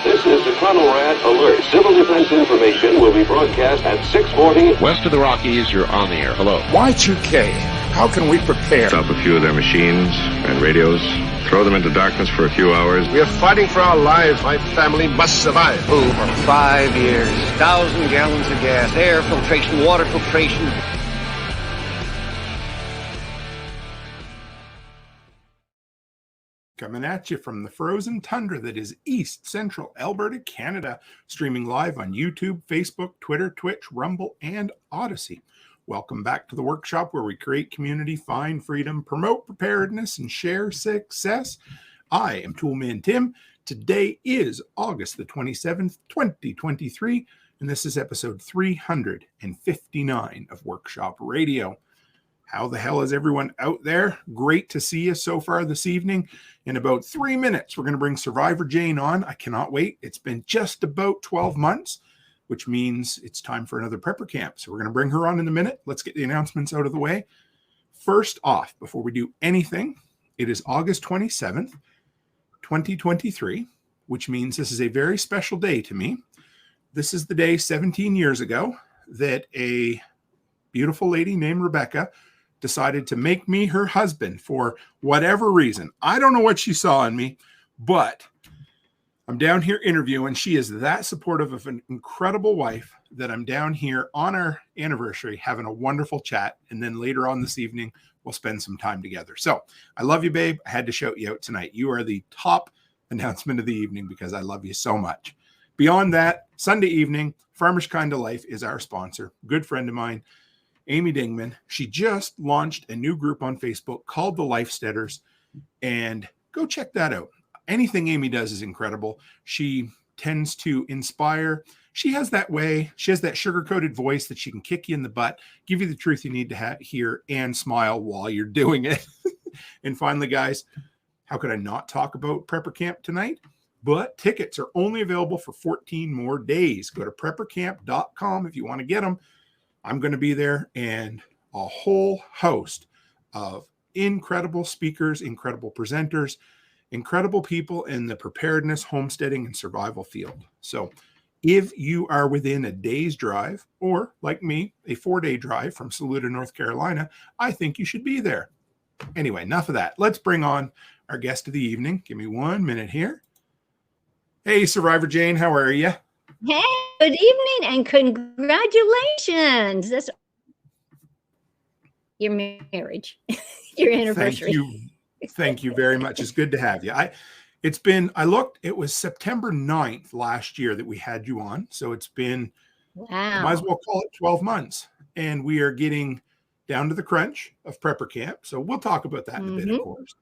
This is the Conrad Alert. Civil defense information will be broadcast at 6:40. West of the Rockies, you're on the air. Hello. Y2K, how can we prepare? Stop a few of their machines and radios. Throw them into darkness for a few hours. We are fighting for our lives. My family must survive. Over 5 years, 1,000 gallons of gas, air filtration, water filtration. Coming at you from the frozen tundra that is East Central Alberta, Canada, streaming live on YouTube, Facebook, Twitter, Twitch, Rumble, and Odyssey. Welcome back to the workshop where we create community, find freedom, promote preparedness, and share success. I am Toolman Tim. Today is August the 27th, 2023, and this is episode 359 of Workshop Radio. How the hell is everyone out there? Great to see you so far this evening. In about 3 minutes, we're going to bring Survivor Jane on. I cannot wait. It's been just about 12 months, which means it's time for another prepper camp. So we're going to bring her on in a minute. Let's get the announcements out of the way. First off, before we do anything, it is August 27th, 2023, which means this is a very special day to me. This is the day 17 years ago that a beautiful lady named Rebecca decided to make me her husband for whatever reason. I don't know what she saw in me, but I'm down here interviewing. She is that supportive of an incredible wife that I'm down here on our anniversary having a wonderful chat. And then later on this evening, we'll spend some time together. So I love you, babe. I had to shout you out tonight. You are the top announcement of the evening because I love you so much. Beyond that, Sunday evening, Farmers Kind of Life is our sponsor. Good friend of mine, Amy Dingman. She just launched a new group on Facebook called the Lifesteaders, and go check that out. Anything Amy does is incredible. She tends to inspire. She has that way. She has that sugar-coated voice that she can kick you in the butt, give you the truth you need to hear, and smile while you're doing it. And finally, guys, how could I not talk about Prepper Camp tonight? But tickets are only available for 14 more days. Go to preppercamp.com if you want to get them. I'm going to be there, and a whole host of incredible speakers, incredible presenters, incredible people in the preparedness, homesteading, and survival field. So if you are within a day's drive, or like me, a 4-day drive from Saluda, North Carolina, I think you should be there. Anyway, enough of that. Let's bring on our guest of the evening. Give me 1 minute here. Hey, Survivor Jane, how are you? Hey, good evening and congratulations. That's your marriage, your anniversary. Thank you very much. It's good to have you. It was September 9th last year that we had you on. So it's been, wow. Might as well call it 12 months. And we are getting down to the crunch of Prepper Camp. So we'll talk about that in a bit, of course.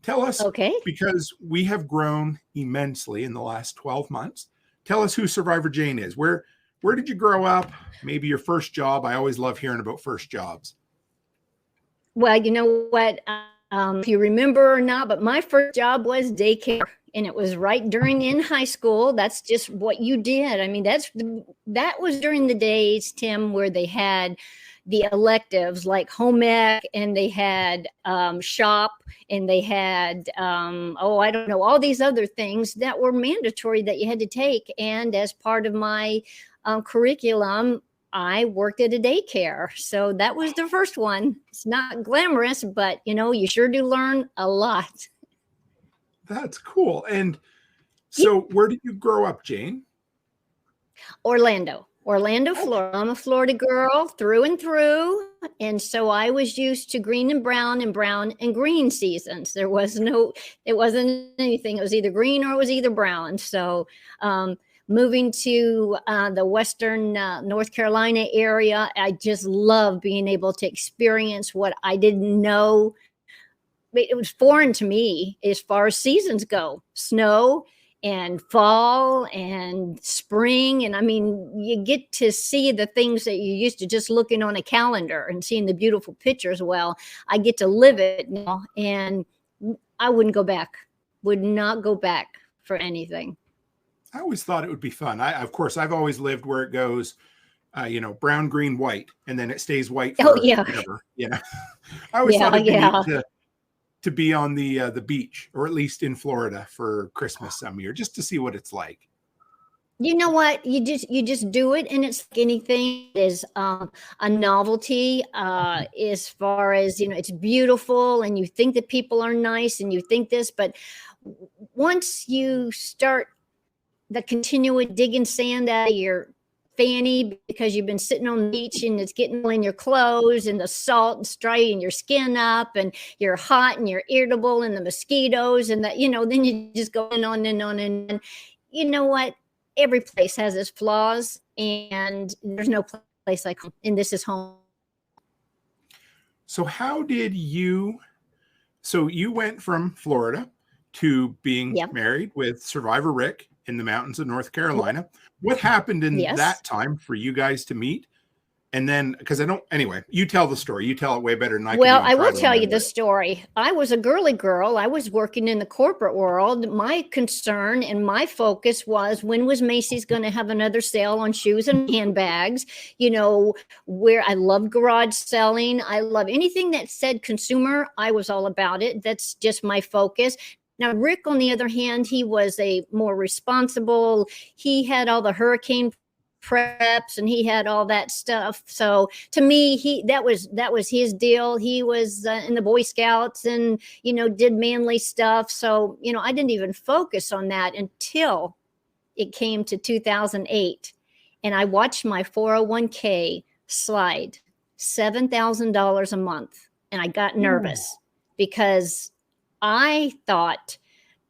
Tell us, okay, because we have grown immensely in the last 12 months. Tell us who Survivor Jane is. Where did you grow up? Maybe your first job. I always love hearing about first jobs. Well, you know what? If you remember or not, but my first job was daycare, and it was right in high school. That's just what you did. I mean, that was during the days, Tim, where they had the electives like home ec, and they had shop, and they had I don't know, all these other things that were mandatory that you had to take. And as part of my curriculum, I worked at a daycare. So that was the first one. It's not glamorous, but you sure do learn a lot. That's cool. And so where did you grow up, Jane? Orlando, Florida. I'm a Florida girl through and through. And so I was used to green and brown and green seasons. It wasn't anything. It was either green or it was either brown. So moving to the Western North Carolina area, I just love being able to experience what I didn't know. It was foreign to me as far as seasons go. Snow and fall and spring. And I mean, you get to see the things that you used to just looking on a calendar and seeing the beautiful pictures. Well, I get to live it now, and I would not go back for anything. I always thought it would be fun. Of course, I've always lived where it goes, brown, green, white, and then it stays white. For yeah. forever, I always thought it'd be neat to be on the beach, or at least in Florida for Christmas some year, just to see what it's like? You know what? You just do it, and it's like anything is a novelty. As far as it's beautiful, and you think that people are nice, and you think this, but once you start the continual digging sand out of your fanny because you've been sitting on the beach and it's getting all in your clothes, and the salt and drying your skin up, and you're hot and you're irritable, and the mosquitoes, and then you just go on and on and on. You know what? Every place has its flaws, and there's no place like home, and this is home. So how did you went from Florida to being married with Survivor Rick in the mountains of North Carolina. What happened in that time for you guys to meet? And then, because anyway, you tell the story. You tell it way better than I can. Well, I will tell you the story. I was a girly girl. I was working in the corporate world. My concern and my focus was, when was Macy's going to have another sale on shoes and handbags? Where I love garage selling. I love anything that said consumer. I was all about it. That's just my focus. Now, Rick, on the other hand, he was a more responsible. He had all the hurricane preps and he had all that stuff. So to me, that was his deal. He was in the Boy Scouts and, did manly stuff. So, I didn't even focus on that until it came to 2008. And I watched my 401k slide $7,000 a month. And I got nervous because I thought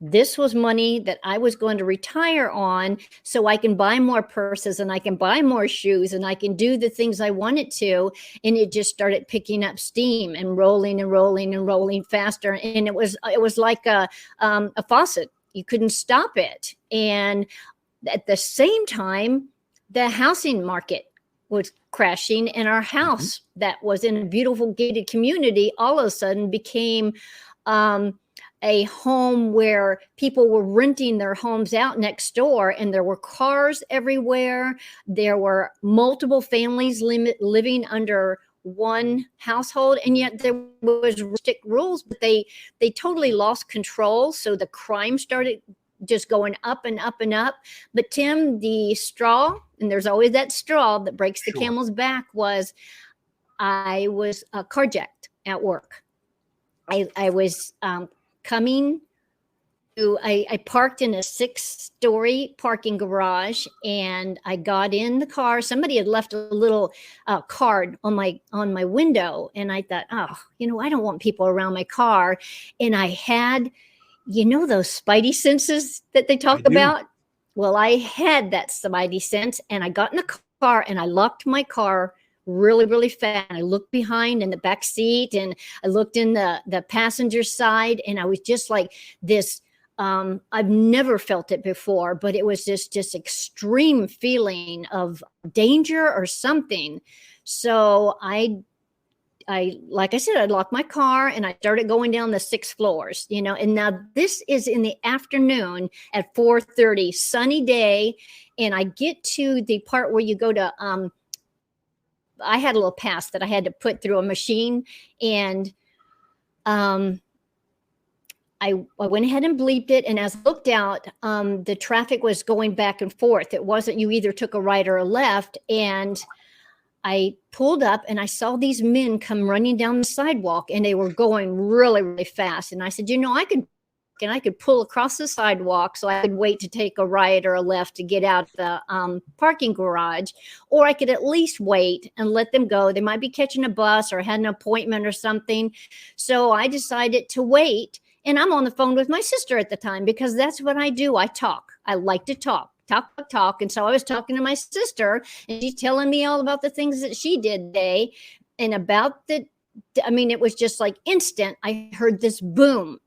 this was money that I was going to retire on so I can buy more purses and I can buy more shoes and I can do the things I wanted to. And it just started picking up steam and rolling and rolling and rolling faster. And it was like a faucet. You couldn't stop it. And at the same time, the housing market was crashing, and our house that was in a beautiful gated community all of a sudden became a home where people were renting their homes out next door, and there were cars everywhere. There were multiple families living under one household, and yet there was strict rules, but they totally lost control. So the crime started just going up and up and up. But Tim, the straw, and there's always that straw that breaks the camel's back, was I was carjacked at work. I was coming to, I parked in a 6-story parking garage, and I got in the car. Somebody had left a little card on my window, and I thought, I don't want people around my car. And I had, those spidey senses that they talk about. Well, I had that spidey sense, and I got in the car and I locked my car really, really fast. I looked behind in the back seat, and I looked in the passenger side, and I was just like this. I've never felt it before, but it was just extreme feeling of danger or something. So I like I said, I locked my car and I started going down the 6 floors, and now this is in the afternoon at 4:30, sunny day. And I get to the part where you go to, I had a little pass that I had to put through a machine, and I went ahead and bleeped it. And as I looked out, the traffic was going back and forth. It wasn't, you either took a right or a left. And I pulled up and I saw these men come running down the sidewalk, and they were going really, really fast. And I said, I could pull across the sidewalk so I could wait to take a right or a left to get out the parking garage, or I could at least wait and let them go. They might be catching a bus or had an appointment or something. So I decided to wait, and I'm on the phone with my sister at the time because that's what I do. I talk. I like to talk. And so I was talking to my sister, and she's telling me all about the things that she did today, and about it was just like instant. I heard this boom.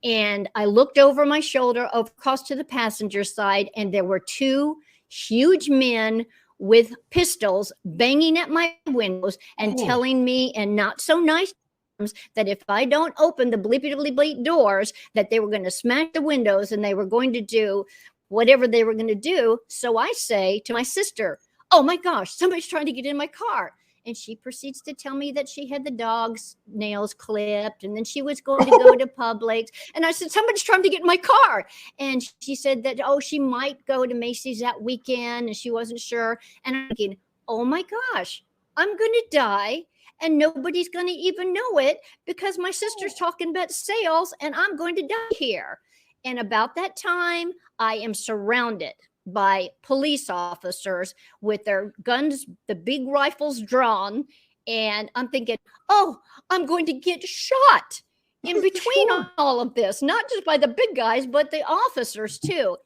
And I looked over my shoulder, across to the passenger side, and there were 2 huge men with pistols banging at my windows and telling me in not so nice terms that if I don't open the bleepy doors, that they were going to smash the windows and they were going to do whatever they were going to do. So I say to my sister, "Oh my gosh, somebody's trying to get in my car." And she proceeds to tell me that she had the dog's nails clipped and then she was going to go to Publix. And I said, somebody's trying to get in my car. And she said that, oh, she might go to Macy's that weekend and she wasn't sure. And I'm thinking, oh my gosh, I'm going to die and nobody's going to even know it because my sister's talking about sales and I'm going to die here. And about that time, I am surrounded by police officers with their guns, the big rifles drawn. And I'm thinking, oh, I'm going to get shot in between all of this, not just by the big guys, but the officers too.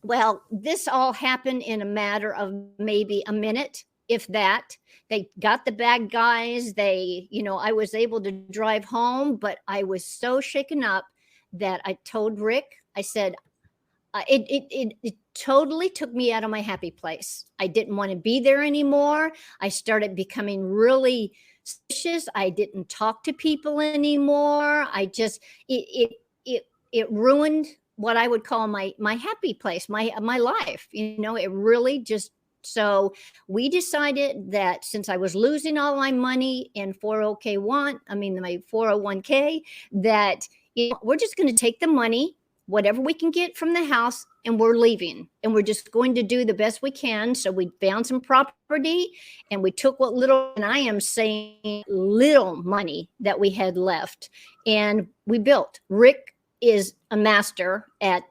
Well, this all happened in a matter of maybe a minute, if that. They got the bad guys. I was able to drive home, but I was so shaken up that I told Rick, I said, it totally took me out of my happy place. I didn't want to be there anymore. I started becoming really suspicious. I didn't talk to people anymore. It ruined what I would call my happy place, my life. It really just. So we decided that since I was losing all my money in my 401k, that we're just going to take the money, whatever we can get from the house, and we're leaving. And we're just going to do the best we can. So we found some property and we took what little, and I am saying little money that we had left. And we built. Rick is a master at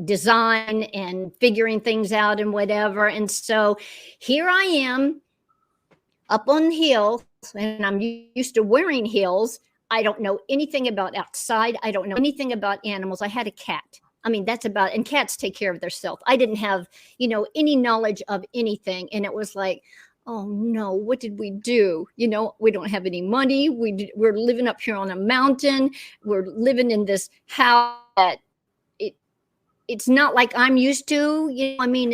design and figuring things out and whatever. And so here I am up on the hill, and I'm used to wearing heels. I don't know anything about outside. I don't know anything about animals. I had a cat. That's about, and cats take care of themselves. I didn't have, any knowledge of anything. And it was like, oh no, what did we do? We don't have any money. We're living up here on a mountain. We're living in this house that it's not like I'm used to,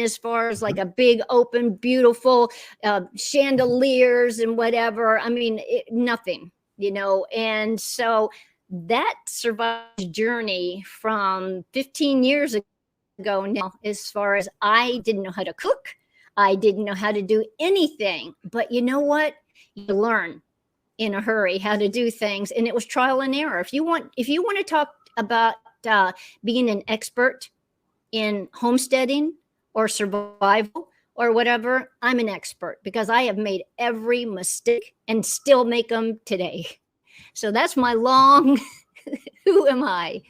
as far as like a big, open, beautiful chandeliers and whatever. Nothing, and so that survived journey from 15 years ago now, as far as I didn't know how to cook. I didn't know how to do anything, but you know what? You learn in a hurry how to do things. And it was trial and error. If you want to talk about being an expert in homesteading or survival or whatever, I'm an expert because I have made every mistake and still make them today. So that's my long, who am I?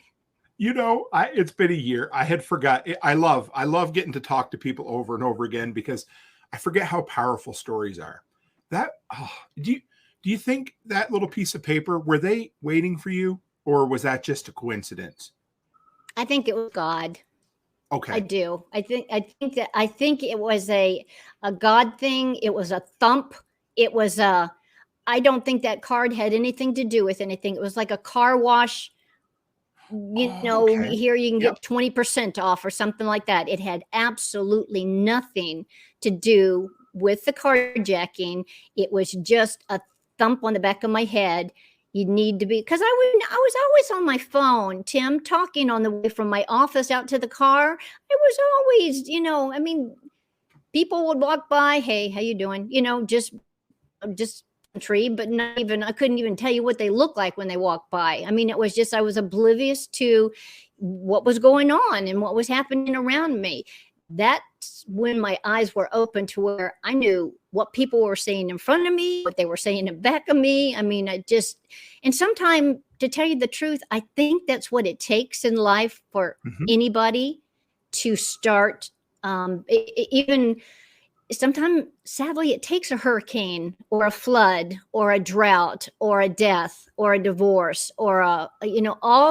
It's been a year. I had forgot. I love getting to talk to people over and over again because I forget how powerful stories are. Do you think that little piece of paper, were they waiting for you, or was that just a coincidence? I think it was God. Okay. I do. I think it was a God thing. It was a thump. It was I don't think that card had anything to do with anything. It was like a car wash, okay. Here you can get 20% off or something like that. It had absolutely nothing to do with the carjacking. It was just a thump on the back of my head. You need to be, because I was always on my phone, Tim, talking on the way from my office out to the car. I was always, people would walk by, hey, how you doing? Just tree, but not even, I couldn't even tell you what they looked like when they walked by. It was just, I was oblivious to what was going on and what was happening around me. That's when my eyes were open to where I knew what people were saying in front of me, what they were saying in back of me. And sometimes, to tell you the truth, I think that's what it takes in life for anybody to start, even sometimes, sadly, it takes a hurricane or a flood or a drought or a death or a divorce or all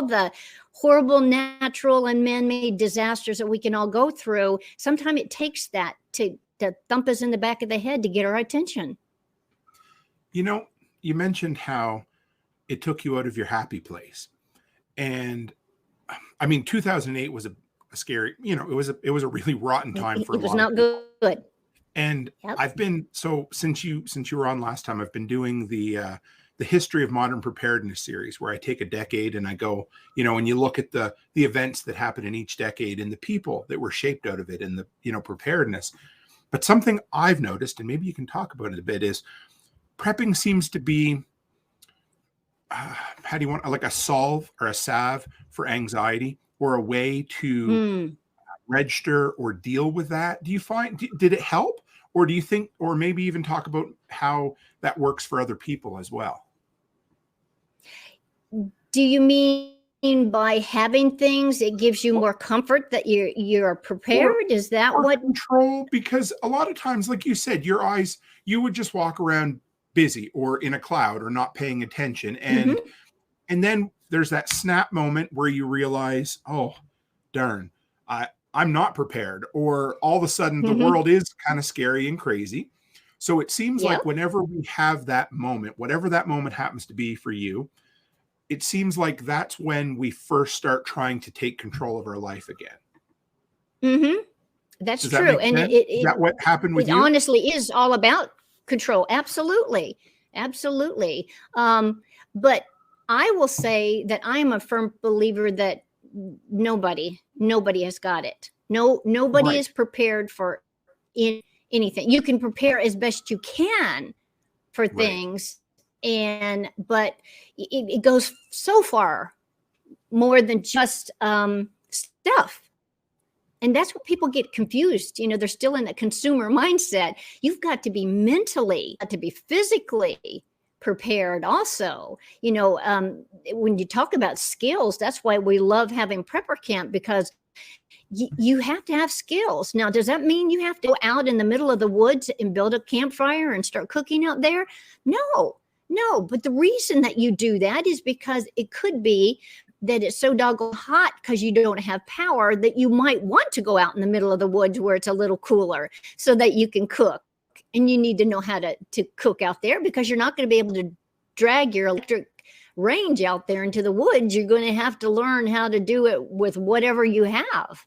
the horrible natural and man-made disasters that we can all go through. Sometimes it takes that to thump us in the back of the head to get our attention. You mentioned how it took you out of your happy place. And 2008 was a scary, it was a really rotten time for a lot of people. It was not good. And I've been, so since you were on last time, I've been doing the history of modern preparedness series, where I take a decade and I go, and you look at the events that happened in each decade and the people that were shaped out of it and the, preparedness. But something I've noticed, and maybe you can talk about it a bit, is prepping seems to be, how do you want, like a solve or a salve for anxiety, or a way to register or deal with that. Do you find, did it help? Or do you think, or maybe even talk about how that works for other people as well? Do you mean by having things, it gives you more comfort that you're prepared? Is that what? Control, because a lot of times, like you said, your eyes, you would just walk around busy or in a cloud or not paying attention. And and then there's that snap moment where you realize, oh, darn, I'm not prepared. Or all of a sudden the world is kind of scary and crazy. So it seems like whenever we have that moment, whatever that moment happens to be for you, it seems like that's when we first start trying to take control of our life again. That's Does true. that And sense? it Is that what happened with it you? honestly is all about control. Absolutely. Absolutely. But I will say that I am a firm believer that nobody has got it. Nobody is prepared for anything. You can prepare as best you can for things, but it goes so far more than just stuff. And that's what people get confused. You know, they're still in the consumer mindset. You've got to be mentally, to be physically prepared also. You know, when you talk about skills, that's why we love having prepper camp, because you have to have skills. Now, does that mean you have to go out in the middle of the woods and build a campfire and start cooking out there? No. But the reason that you do that is because it could be that it's so doggone hot because you don't have power that you might want to go out in the middle of the woods where it's a little cooler so that you can cook. And you need to know how to cook out there, because you're not going to be able to drag your electric range out there into the woods. You're going to have to learn how to do it with whatever you have.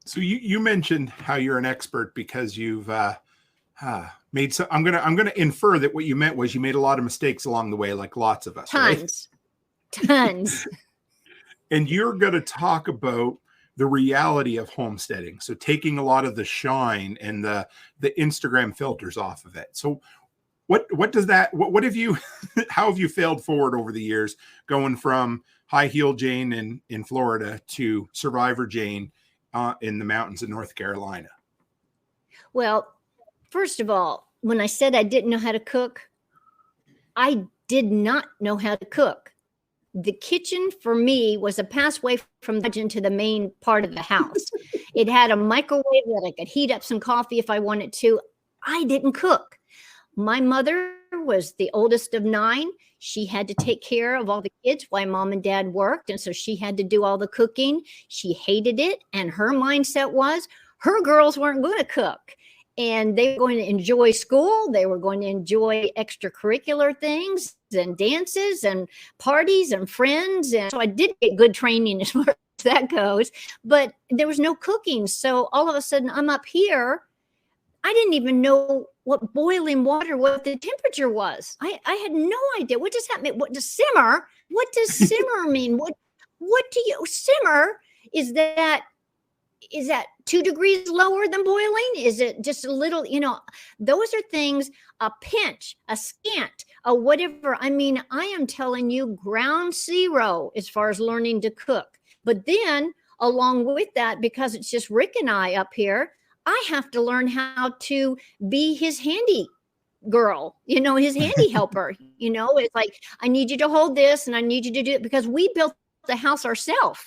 So you mentioned how you're an expert because you've made some. I'm gonna infer that what you meant was you made a lot of mistakes along the way, like lots of us. Tons. And you're going to talk about the reality of homesteading. So taking a lot of the shine and the Instagram filters off of it. So what does that, what have you, how have you failed forward over the years, going from high heel Jane in Florida to survivor Jane in the mountains of North Carolina? Well, first of all, when I said I didn't know how to cook, I did not know how to cook. The kitchen for me was a passway from the kitchen to the main part of the house. It had a microwave that I could heat up some coffee if I wanted to. I didn't cook. My mother was the oldest of 9. She had to take care of all the kids while mom and dad worked. And so she had to do all the cooking. She hated it. And her mindset was her girls weren't going to cook. And they were going to enjoy school. They were going to enjoy extracurricular things and dances and parties and friends. And so I did get good training as far as that goes, but there was no cooking. So all of a sudden I'm up here. I didn't even know what boiling water, what the temperature was. I had no idea. What does that mean? What does simmer? What does simmer mean? What do you simmer? Is that 2 degrees lower than boiling? Is it just a little, those are things, a pinch, a scant, a whatever. I mean, I am telling you, ground zero as far as learning to cook. But then along with that, because it's just Rick and I up here, I have to learn how to be his handy girl, his handy helper. It's like, I need you to hold this and I need you to do it, because we built the house ourselves.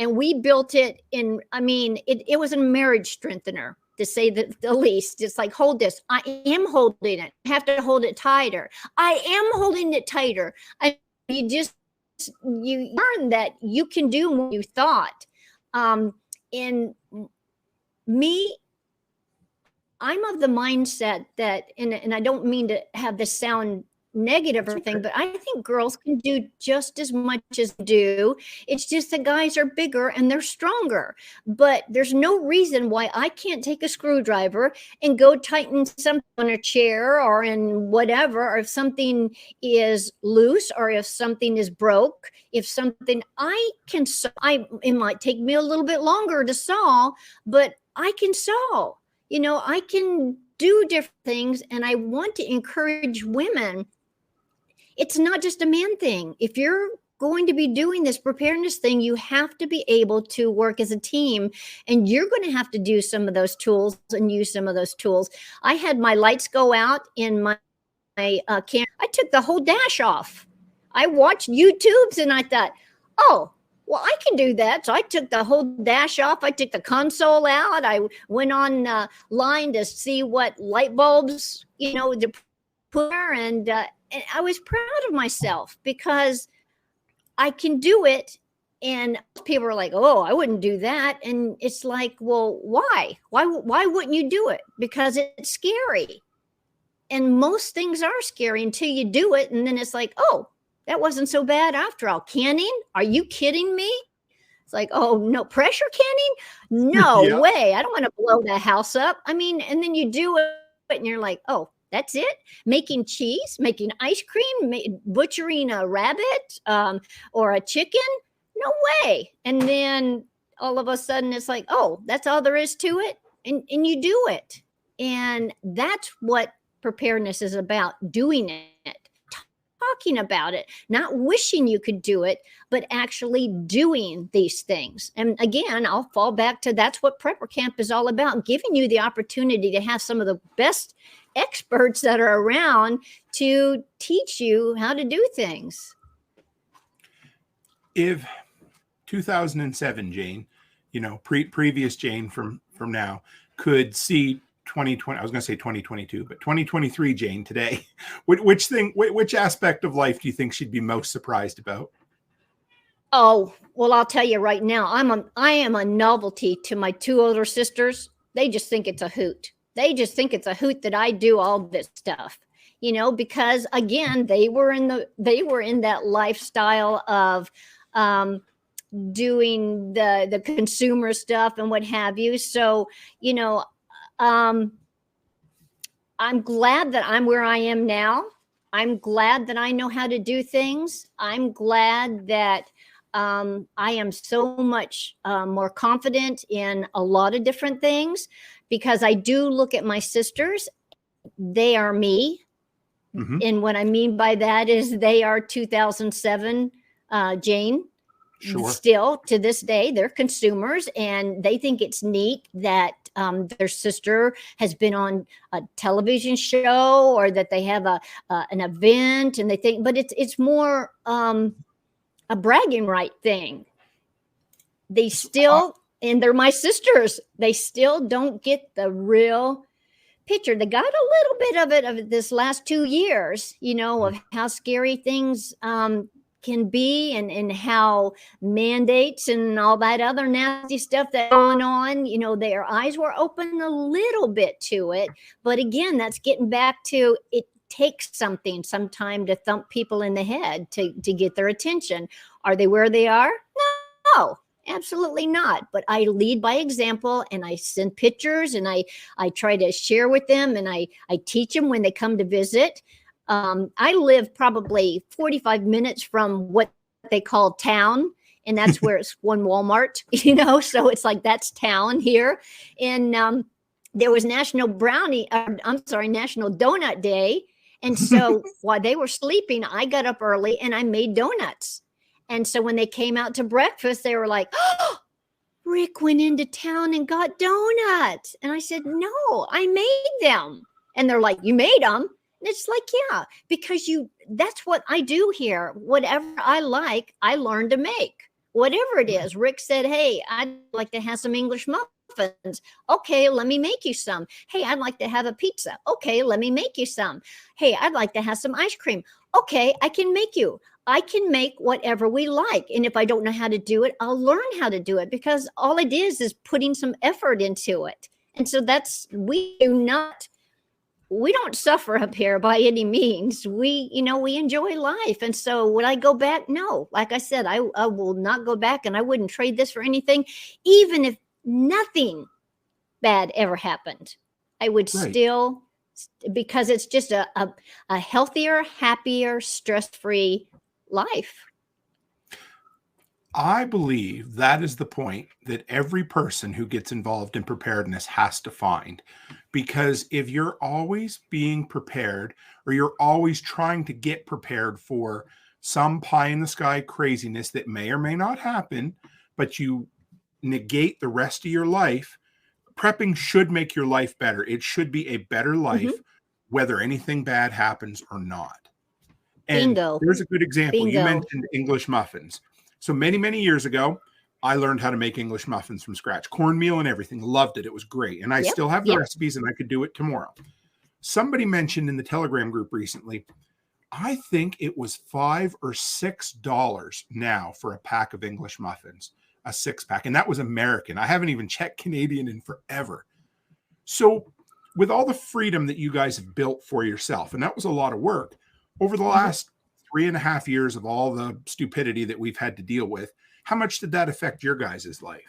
And we built it in, it was a marriage strengthener, to say the least. It's like, hold this. I am holding it. I have to hold it tighter. I am holding it tighter. You learn that you can do more than you thought. In me, I'm of the mindset that, and I don't mean to have this sound negative or thing, but I think girls can do just as much as do. It's just the guys are bigger and they're stronger. But there's no reason why I can't take a screwdriver and go tighten something on a chair or in whatever, or if something is loose or if something is broke, if something it might take me a little bit longer to saw, but I can sew, I can do different things. And I want to encourage women. It's not just a man thing. If you're going to be doing this preparedness thing, you have to be able to work as a team, and you're going to have to do some of those tools and use some of those tools. I had my lights go out in my camera. I took the whole dash off. I watched YouTubes and I thought, oh, well, I can do that. So I took the whole dash off. I took the console out. I went on line to see what light bulbs, to put there. And I was proud of myself because I can do it. And people are like, oh, I wouldn't do that. And it's like, well, why? Why wouldn't you do it? Because it's scary. And most things are scary until you do it. And then it's like, oh, that wasn't so bad after all. Canning? Are you kidding me? It's like, oh, no, pressure canning? No Yeah. way. I don't want to blow the house up. I mean, and then you do it and you're like, oh, that's it? Making cheese, making ice cream, butchering a rabbit or a chicken? No way. And then all of a sudden it's like, oh, that's all there is to it. And you do it. And that's what preparedness is about, doing it. Talking about it, not wishing you could do it, but actually doing these things. And again, I'll fall back to that's what Prepper Camp is all about, giving you the opportunity to have some of the best experts that are around to teach you how to do things. If 2007 Jane, previous Jane from now could see 2020, I was going to say 2022, but 2023 Jane today, which aspect of life do you think she'd be most surprised about? Oh, well, I'll tell you right now, I am a novelty to my two older sisters. They just think it's a hoot. They just think it's a hoot that I do all this stuff, because again, they were in that lifestyle of doing the consumer stuff and what have you. So, I'm glad that I'm where I am now. I'm glad that I know how to do things. I'm glad that I am so much more confident in a lot of different things, because I do look at my sisters. They are me. Mm-hmm. And what I mean by that is they are 2007 Jane. Sure. Still to this day, they're consumers, and they think it's neat that their sister has been on a television show, or that they have an event, and they think, but it's more a bragging right thing. They still, and they're my sisters, they still don't get the real picture. They got a little bit of it this last 2 years, of how scary things can be, and how mandates and all that other nasty stuff that's going on, their eyes were open a little bit to it. But again, that's getting back to, it takes some time to thump people in the head to get their attention. Are they where they are? No, absolutely not. But I lead by example, and I send pictures, and I try to share with them, and I teach them when they come to visit. I live probably 45 minutes from what they call town, and that's where it's one Walmart, so it's like, that's town here. And there was National Donut Day. And so while they were sleeping, I got up early and I made donuts. And so when they came out to breakfast, they were like, oh, Rick went into town and got donuts. And I said, no, I made them. And they're like, you made them? And it's like, yeah, because that's what I do here. Whatever I like, I learn to make. Whatever it is. Rick said, hey, I'd like to have some English muffins. Okay, let me make you some. Hey, I'd like to have a pizza. Okay, let me make you some. Hey, I'd like to have some ice cream. Okay, I can make whatever we like. And if I don't know how to do it, I'll learn how to do it, because all it is putting some effort into it. And so we don't suffer up here by any means. We enjoy life. And so would I go back? No. Like I said, I will not go back, and I wouldn't trade this for anything. Even if nothing bad ever happened, I would still, because it's just a healthier, happier, stress-free life. I believe that is the point that every person who gets involved in preparedness has to find. Because if you're always being prepared, or you're always trying to get prepared for some pie in the sky craziness that may or may not happen, but you negate the rest of your life, prepping should make your life better. It should be a better life, whether anything bad happens or not. And Bingo. There's a good example. Bingo. You mentioned English muffins. So many, many years ago, I learned how to make English muffins from scratch, cornmeal and everything. Loved it. It was great. And I still have the recipes, and I could do it tomorrow. Somebody mentioned in the Telegram group recently, I think it was $5 or $6 now for a pack of English muffins, a 6-pack. And that was American. I haven't even checked Canadian in forever. So with all the freedom that you guys have built for yourself, and that was a lot of work over the last 3.5 years of all the stupidity that we've had to deal with, how much did that affect your guys' life?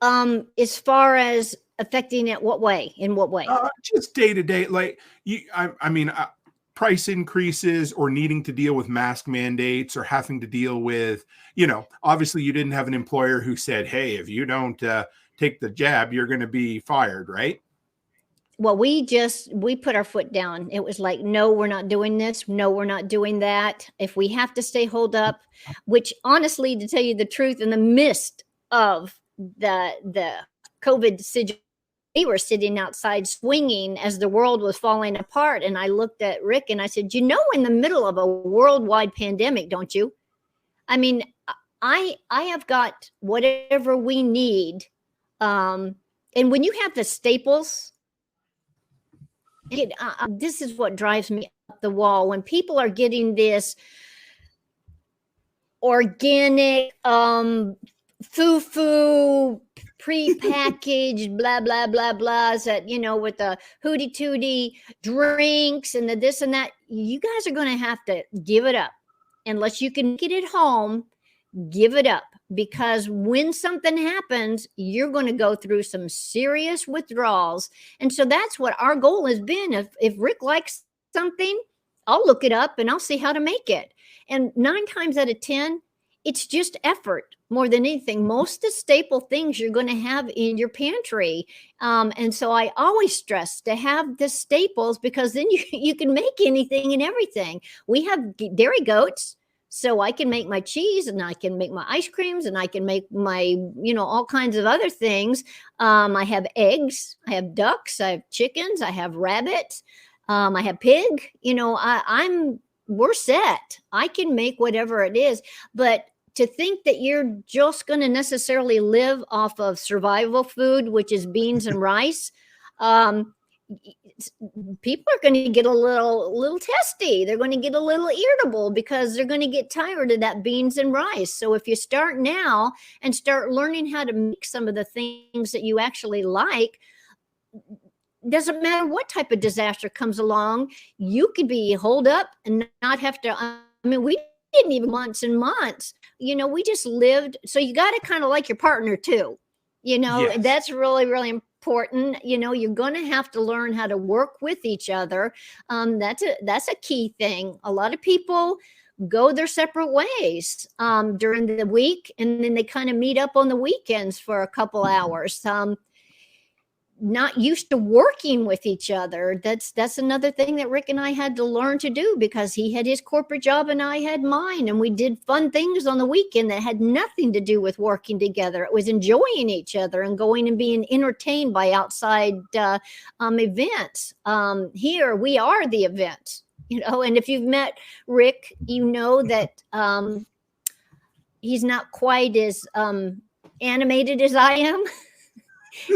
As far as affecting it, what way? In what way? Just day to day, like price increases, or needing to deal with mask mandates, or having to deal with, obviously you didn't have an employer who said, hey, if you don't take the jab, you're going to be fired, right? Well, we put our foot down. It was like, no, we're not doing this. No, we're not doing that. If we have to stay holed up, which honestly, to tell you the truth, in the midst of the COVID situation, we were sitting outside swinging as the world was falling apart. And I looked at Rick and I said, in the middle of a worldwide pandemic, don't you? I mean, I have got whatever we need. And when you have the staples, this is what drives me up the wall. When people are getting this organic, foo-foo, pre-packaged, blah, blah, blah, blahs that, with the hooty-tooty drinks and the this and that, you guys are going to have to give it up. Unless you can get it home, give it up. Because when something happens, you're going to go through some serious withdrawals. And so that's what our goal has been. If Rick likes something, I'll look it up and I'll see how to make it. And 9 times out of 10, it's just effort more than anything. Most of the staple things you're going to have in your pantry. And so I always stress to have the staples, because then you can make anything and everything. We have dairy goats, so I can make my cheese, and I can make my ice creams, and I can make my, all kinds of other things. I have eggs, I have ducks, I have chickens, I have rabbits, I have pig. We're set. I can make whatever it is. But to think that you're just going to necessarily live off of survival food, which is beans and rice, people are going to get a little testy. They're going to get a little irritable, because they're going to get tired of that beans and rice. So if you start now and start learning how to make some of the things that you actually like, doesn't matter what type of disaster comes along, you could be holed up and not have to. We didn't even months and months. We just lived. So you got to kind of like your partner too. Yes. That's really, really important. You're going to have to learn how to work with each other. That's a key thing. A lot of people go their separate ways during the week, and then they kind of meet up on the weekends for a couple hours. Not used to working with each other. That's another thing that Rick and I had to learn to do, because he had his corporate job and I had mine, and we did fun things on the weekend that had nothing to do with working together. It was enjoying each other and going and being entertained by outside events. Here we are the event, and if you've met Rick, that he's not quite as animated as I am.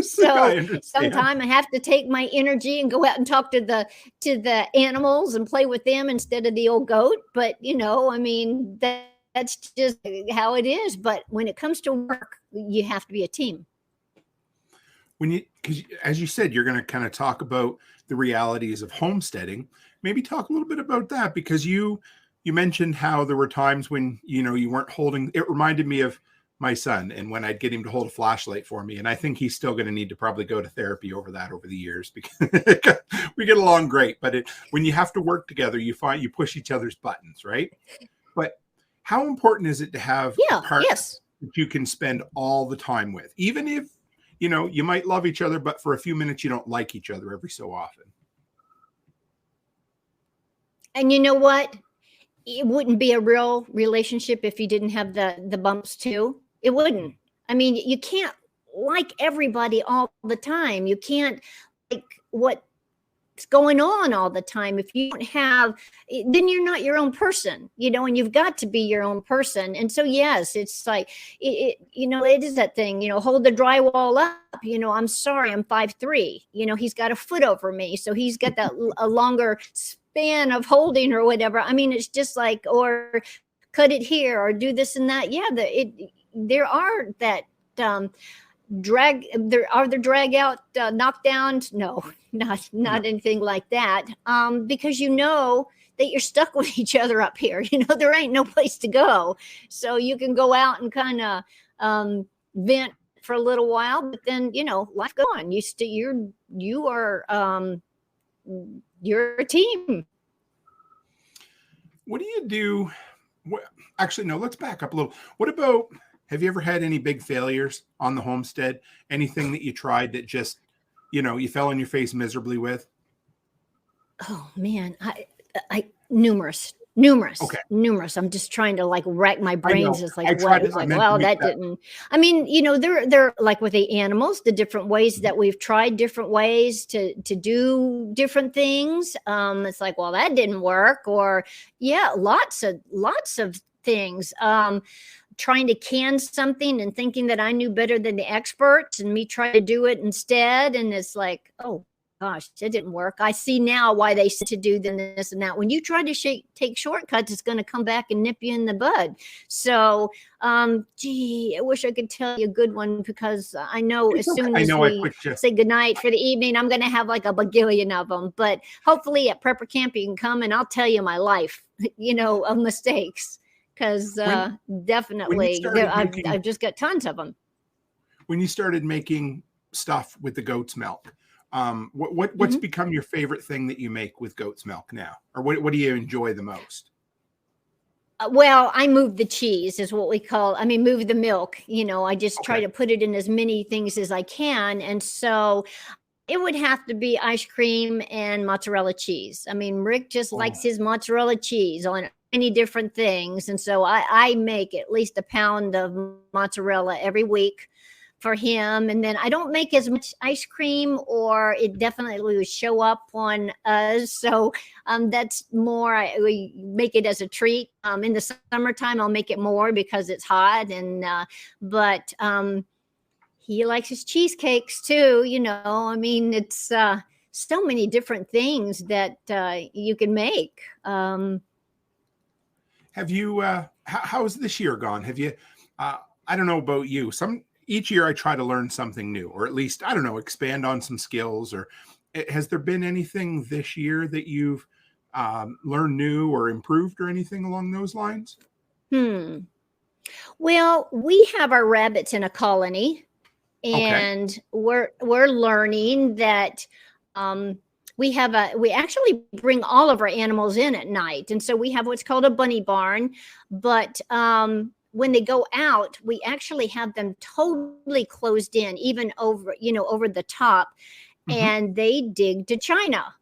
So sometimes I have to take my energy and go out and talk to the animals and play with them instead of the old goat. But, that's just how it is. But when it comes to work, you have to be a team. Because as you said, you're going to kind of talk about the realities of homesteading. Maybe talk a little bit about that, because you mentioned how there were times when, you weren't holding. It reminded me of my son, and when I'd get him to hold a flashlight for me. And I think he's still going to need to probably go to therapy over the years, because we get along great. But when you have to work together, you push each other's buttons, right? But how important is it to have Yeah. a partner Yes. that you can spend all the time with, even if, you might love each other, but for a few minutes, you don't like each other every so often? And you know what? It wouldn't be a real relationship if you didn't have the bumps too. It wouldn't. I mean, you can't like everybody all the time. You can't like what's going on all the time. If you don't have, then you're not your own person, and you've got to be your own person. And so, yes, it's like, it is that thing, hold the drywall up. I'm sorry, I'm 5'3". He's got a foot over me. So he's got that a longer span of holding or whatever. I mean, it's just like, or cut it here or do this and that. Yeah, there are that drag out knockdowns. No, not anything like that. Because that you're stuck with each other up here. There ain't no place to go. So you can go out and kind of vent for a little while, but then life go on. You're a team. What do you do? Actually, no, let's back up a little. What about, have you ever had any big failures on the homestead? Anything that you tried that just, you fell on your face miserably with? Oh man, I numerous. Okay. Numerous. I'm just trying to rack my brains. It's like, well, that didn't. I mean, they're like with the animals, the different ways that we've tried different ways to do different things. It's like, well, that didn't work, or lots of things. Trying to can something and thinking that I knew better than the experts, and me trying to do it instead. And it's like, oh gosh, it didn't work. I see now why they said to do this and that. When you try to take shortcuts, it's going to come back and nip you in the bud. So, I wish I could tell you a good one, because I know as soon as we say goodnight for the evening, I'm going to have like a bagillion of them. But hopefully at prepper camp, you can come and I'll tell you my life, of mistakes. Because definitely, I've just got tons of them. When you started making stuff with the goat's milk, what's become your favorite thing that you make with goat's milk now? Or what do you enjoy the most? Well, I move the cheese is what we call, move the milk. I just try to put it in as many things as I can. And so it would have to be ice cream and mozzarella cheese. Rick just likes his mozzarella cheese on many different things. And so I make at least a pound of mozzarella every week for him. And then I don't make as much ice cream, or it definitely would show up on us. So that's more, we make it as a treat. In the summertime, I'll make it more because it's hot. And but he likes his cheesecakes too. It's so many different things that you can make. Have you, how's this year gone? Have you, I don't know about you, each year I try to learn something new, or at least, I don't know, expand on some skills. Or has there been anything this year that you've learned new or improved, or anything along those lines? Well, we have our rabbits in a colony, and we're learning that we actually bring all of our animals in at night. And so we have what's called a bunny barn, but when they go out, we actually have them totally closed in, even over the top, and they dig to China.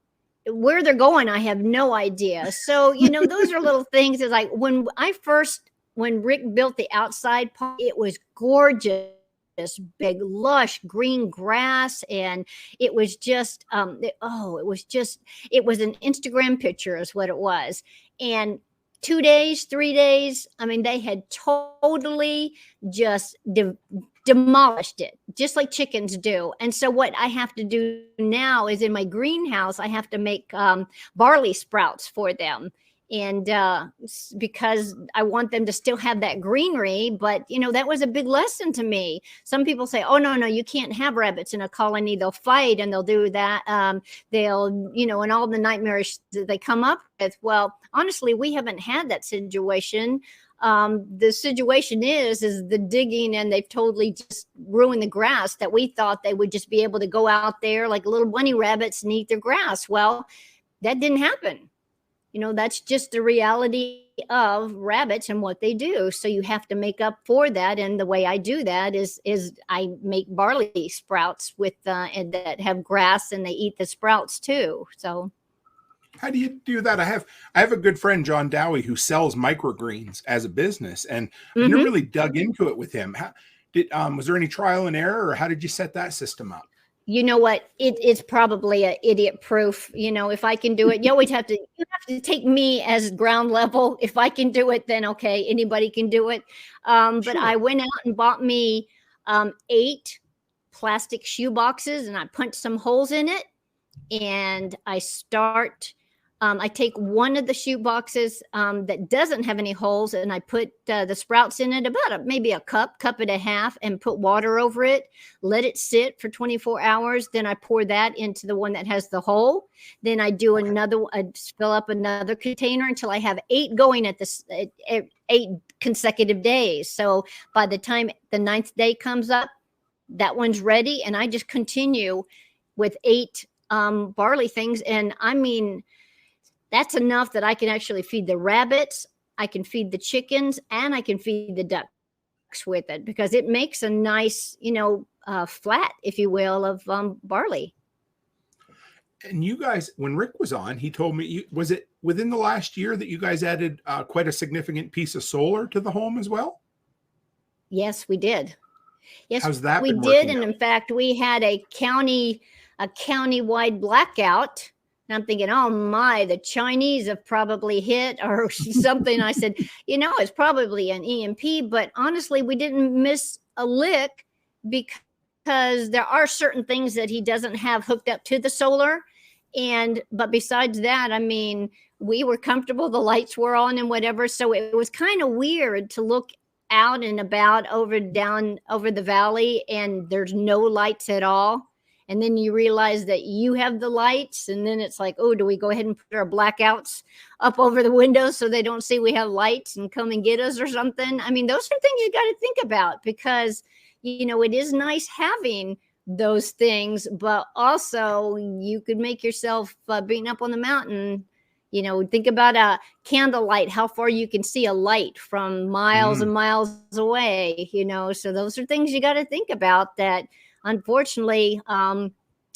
Where they're going, I have no idea. So, those are little things. It's like when Rick built the outside part, it was gorgeous. This big lush green grass, and it was just it was an Instagram picture is what it was. And 2 days, 3 days, they had totally just demolished it, just like chickens do. And so what I have to do now is, in my greenhouse, I have to make barley sprouts for them. And because I want them to still have that greenery. But, that was a big lesson to me. Some people say, oh, no, you can't have rabbits in a colony. They'll fight and they'll do that. They'll, and all the nightmares that they come up with. Well, honestly, we haven't had that situation. The situation is the digging, and they've totally just ruined the grass that we thought they would just be able to go out there like little bunny rabbits and eat their grass. Well, that didn't happen. that's just the reality of rabbits and what they do. So you have to make up for that. And the way I do that is I make barley sprouts with and that have grass, and they eat the sprouts too. So how do you do that? I have a good friend, John Dowie, who sells microgreens as a business, and I never really dug into it with him. Was there any trial and error, or how did you set that system up? You know what? It's probably a idiot proof. If I can do it, you have to take me as ground level. If I can do it, then okay, anybody can do it. But I went out and bought me 8 plastic shoe boxes, and I punched some holes in it. And I take one of the shoe boxes that doesn't have any holes, and I put the sprouts in it, about maybe a cup and a half, and put water over it, let it sit for 24 hours. Then I pour that into the one that has the hole. Then I do I fill up another container until I have 8 going at 8 consecutive days. So by the time the 9th day comes up, that one's ready. And I just continue with 8 barley things. And I mean, that's enough that I can actually feed the rabbits, I can feed the chickens, and I can feed the ducks with it, because it makes a nice, flat, if you will, of barley. And you guys, when Rick was on, he told me, was it within the last year that you guys added quite a significant piece of solar to the home as well? Yes, we did. Yes, how's that? We did, and in fact, we had a county-wide blackout. And I'm thinking, oh my, the Chinese have probably hit or something. I said, it's probably an EMP, but honestly, we didn't miss a lick, because there are certain things that he doesn't have hooked up to the solar. But besides that, I mean, we were comfortable. The lights were on and whatever. So it was kind of weird to look out and about down over the valley, and there's no lights at all. And then you realize that you have the lights, and then it's like, oh, do we go ahead and put our blackouts up over the windows so they don't see we have lights and come and get us or something? I mean, those are things you got to think about, because, it is nice having those things, but also you could make yourself being up on the mountain. Think about a candlelight, how far you can see a light from miles and miles away, so those are things you got to think about that. Unfortunately,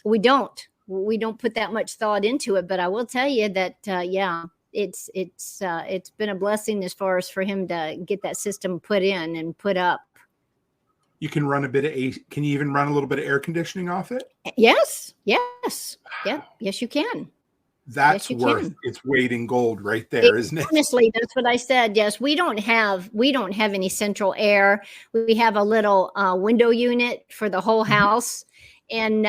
we don't put that much thought into it, but I will tell you that, it's been a blessing as far as for him to get that system put in and put up. You can run can you even run a little bit of air conditioning off it? Yes. Yeah. Yes, you can. That's worth its weight in gold right there, isn't it? Honestly, that's what I said. Yes, we don't have any central air. We have a little window unit for the whole house. And,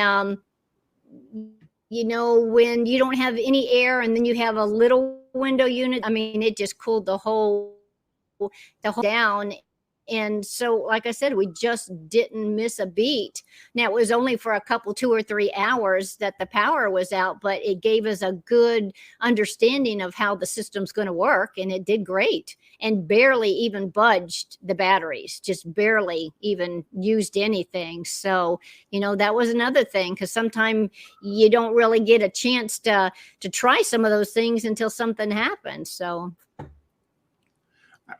when you don't have any air and then you have a little window unit, I mean, it just cooled the whole down. And so, like I said, we just didn't miss a beat. Now, it was only for a couple, 2 or 3 hours that the power was out, but it gave us a good understanding of how the system's going to work. And it did great, and barely even budged the batteries, just barely even used anything. So, that was another thing, because sometimes you don't really get a chance to try some of those things until something happens. So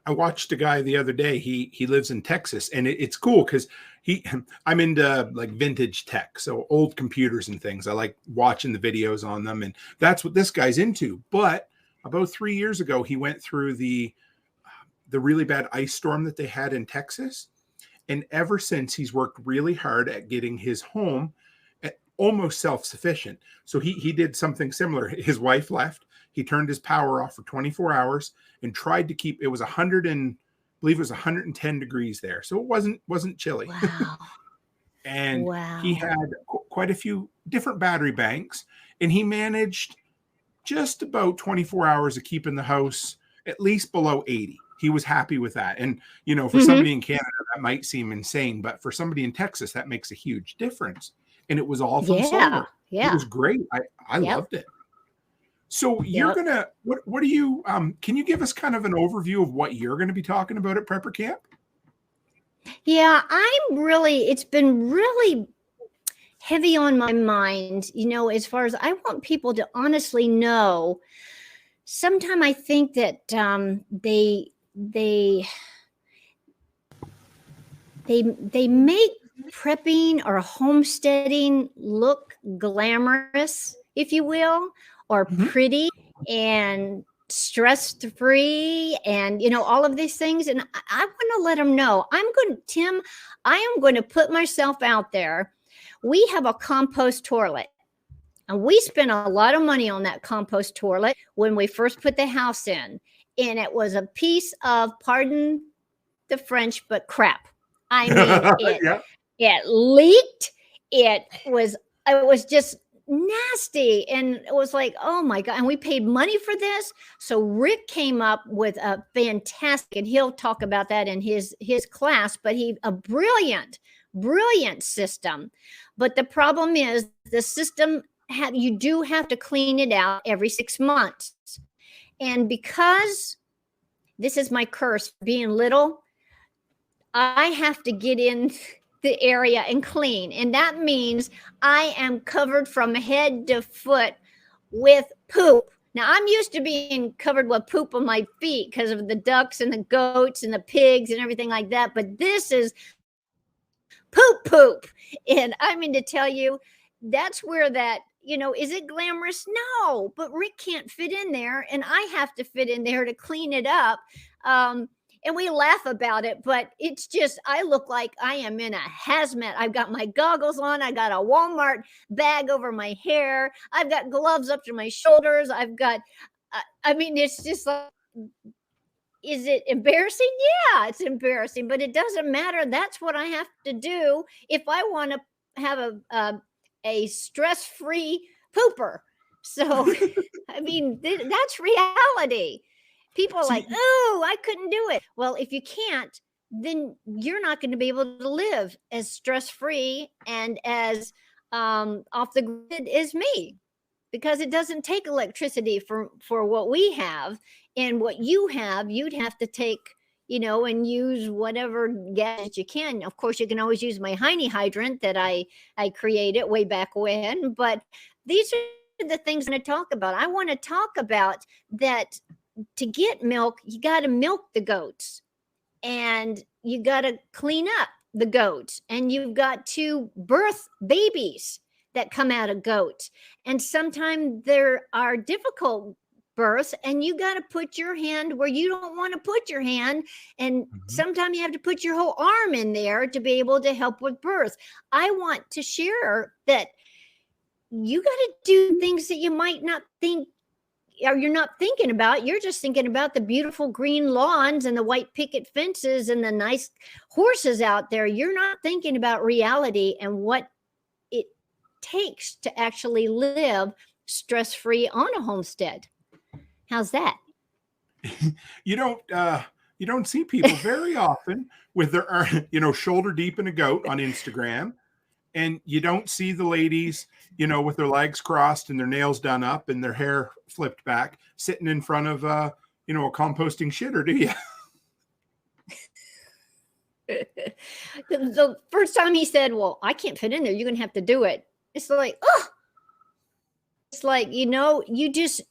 I watched a guy the other day. He lives in Texas, and it's cool because I'm into like vintage tech, so old computers and things. I like watching the videos on them, and that's what this guy's into. But about 3 years ago, he went through the really bad ice storm that they had in Texas, and ever since, he's worked really hard at getting his home almost self-sufficient. So he did something similar. His wife left. He turned his power off for 24 hours and tried to keep, it was 110 degrees there. So it wasn't chilly. wow. And he had quite a few different battery banks, and he managed just about 24 hours of keeping the house at least below 80. He was happy with that. And, for somebody in Canada, that might seem insane, but for somebody in Texas, that makes a huge difference. And it was all from solar. Yeah. It was great. I loved it. So you're going to, what do you, can you give us kind of an overview of what you're going to be talking about at Prepper Camp? Yeah, it's been really heavy on my mind, as far as I want people to honestly know sometimes I think that they make prepping or homesteading look glamorous, if you will, or pretty and stress-free, and all of these things. And I want to let them know, Tim, I am going to put myself out there. We have a compost toilet, and we spent a lot of money on that compost toilet when we first put the house in, and it was a piece of, pardon the French, but crap. I mean, it leaked. It was just nasty. And it was like, oh my God. And we paid money for this. So Rick came up with a fantastic, and he'll talk about that in his class, but a brilliant system. But the problem is the system, you do have to clean it out every 6 months. And because this is my curse, being little, I have to get in the area and clean. And that means I am covered from head to foot with poop. Now, I'm used to being covered with poop on my feet because of the ducks and the goats and the pigs and everything like that. But this is poop. And I mean to tell you, that's where that, is it glamorous? No, but Rick can't fit in there, and I have to fit in there to clean it up. And we laugh about it, but it's just, I look like I am in a hazmat. I've got my goggles on. I got a Walmart bag over my hair. I've got gloves up to my shoulders. I've got, it's just like, is it embarrassing? Yeah, it's embarrassing, but it doesn't matter. That's what I have to do if I want to have a stress-free pooper. So, that's reality. People are like, oh, I couldn't do it. Well, if you can't, then you're not going to be able to live as stress-free and as off the grid as me, because it doesn't take electricity for what we have. And what you have, you'd have to take, and use whatever gas you can. Of course, you can always use my Heine hydrant that I created way back when. But these are the things I'm going to talk about. I want to talk about that. To get milk, you got to milk the goats, and you got to clean up the goats, and you've got to birth babies that come out of goats. And sometimes there are difficult births, and you got to put your hand where you don't want to put your hand. And sometimes you have to put your whole arm in there to be able to help with birth. I want to share that you got to do things that you might not think, or you're not thinking about. You're just thinking about the beautiful green lawns and the white picket fences and the nice horses out there. You're not thinking about reality and what it takes to actually live stress-free on a homestead. How's that? You don't see people very often with their, shoulder deep in a goat on Instagram. And you don't see the ladies, with their legs crossed and their nails done up and their hair flipped back, sitting in front of, a composting shitter, do you? The first time he said, well, I can't fit in there, you're going to have to do it. It's like, oh, it's like, you just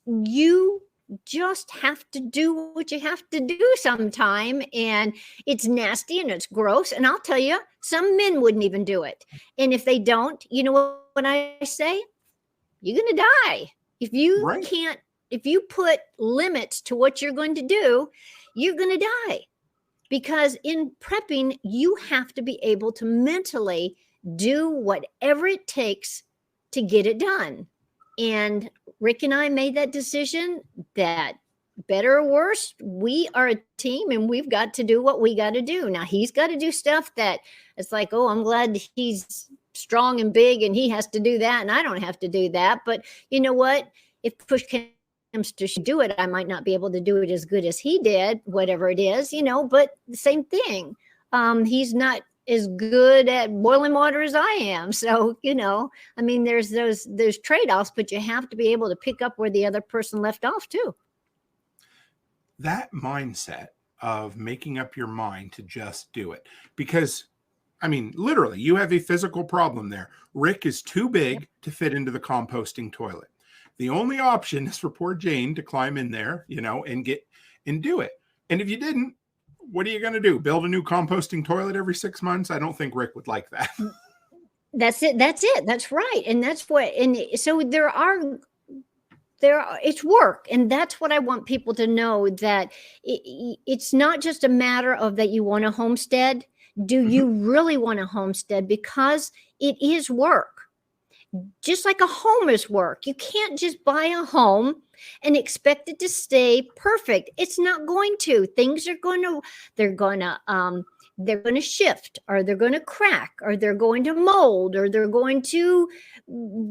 have to do what you have to do sometime. And it's nasty and it's gross. And I'll tell you, some men wouldn't even do it. And if they don't, you know what I say? You're going to die. If you can't, if you put limits to what you're going to do, you're going to die. Because in prepping, you have to be able to mentally do whatever it takes to get it done. And Rick and I made that decision that, better or worse, we are a team and we've got to do what we got to do. Now, he's got to do stuff that it's like, oh, I'm glad he's strong and big and he has to do that and I don't have to do that. But you know what? If push comes to do it, I might not be able to do it as good as he did, whatever it is, but the same thing. He's not as good at boiling water as I am. So, there's those trade-offs, but you have to be able to pick up where the other person left off too. That mindset of making up your mind to just do it, because literally you have a physical problem there. Rick is too big to fit into the composting toilet. The only option is for poor Jane to climb in there, and do it. And if you didn't, what are you going to do? Build a new composting toilet every 6 months? I don't think Rick would like that. That's it. That's right. And that's what, and so it's work. And that's what I want people to know, that it's not just a matter of that you want a homestead. Do you really want a homestead? Because it is work. Just like a home is work. You can't just buy a home and expect it to stay perfect. It's not going to. Things are going to, they're going to shift, or they're going to crack, or they're going to mold, or they're going to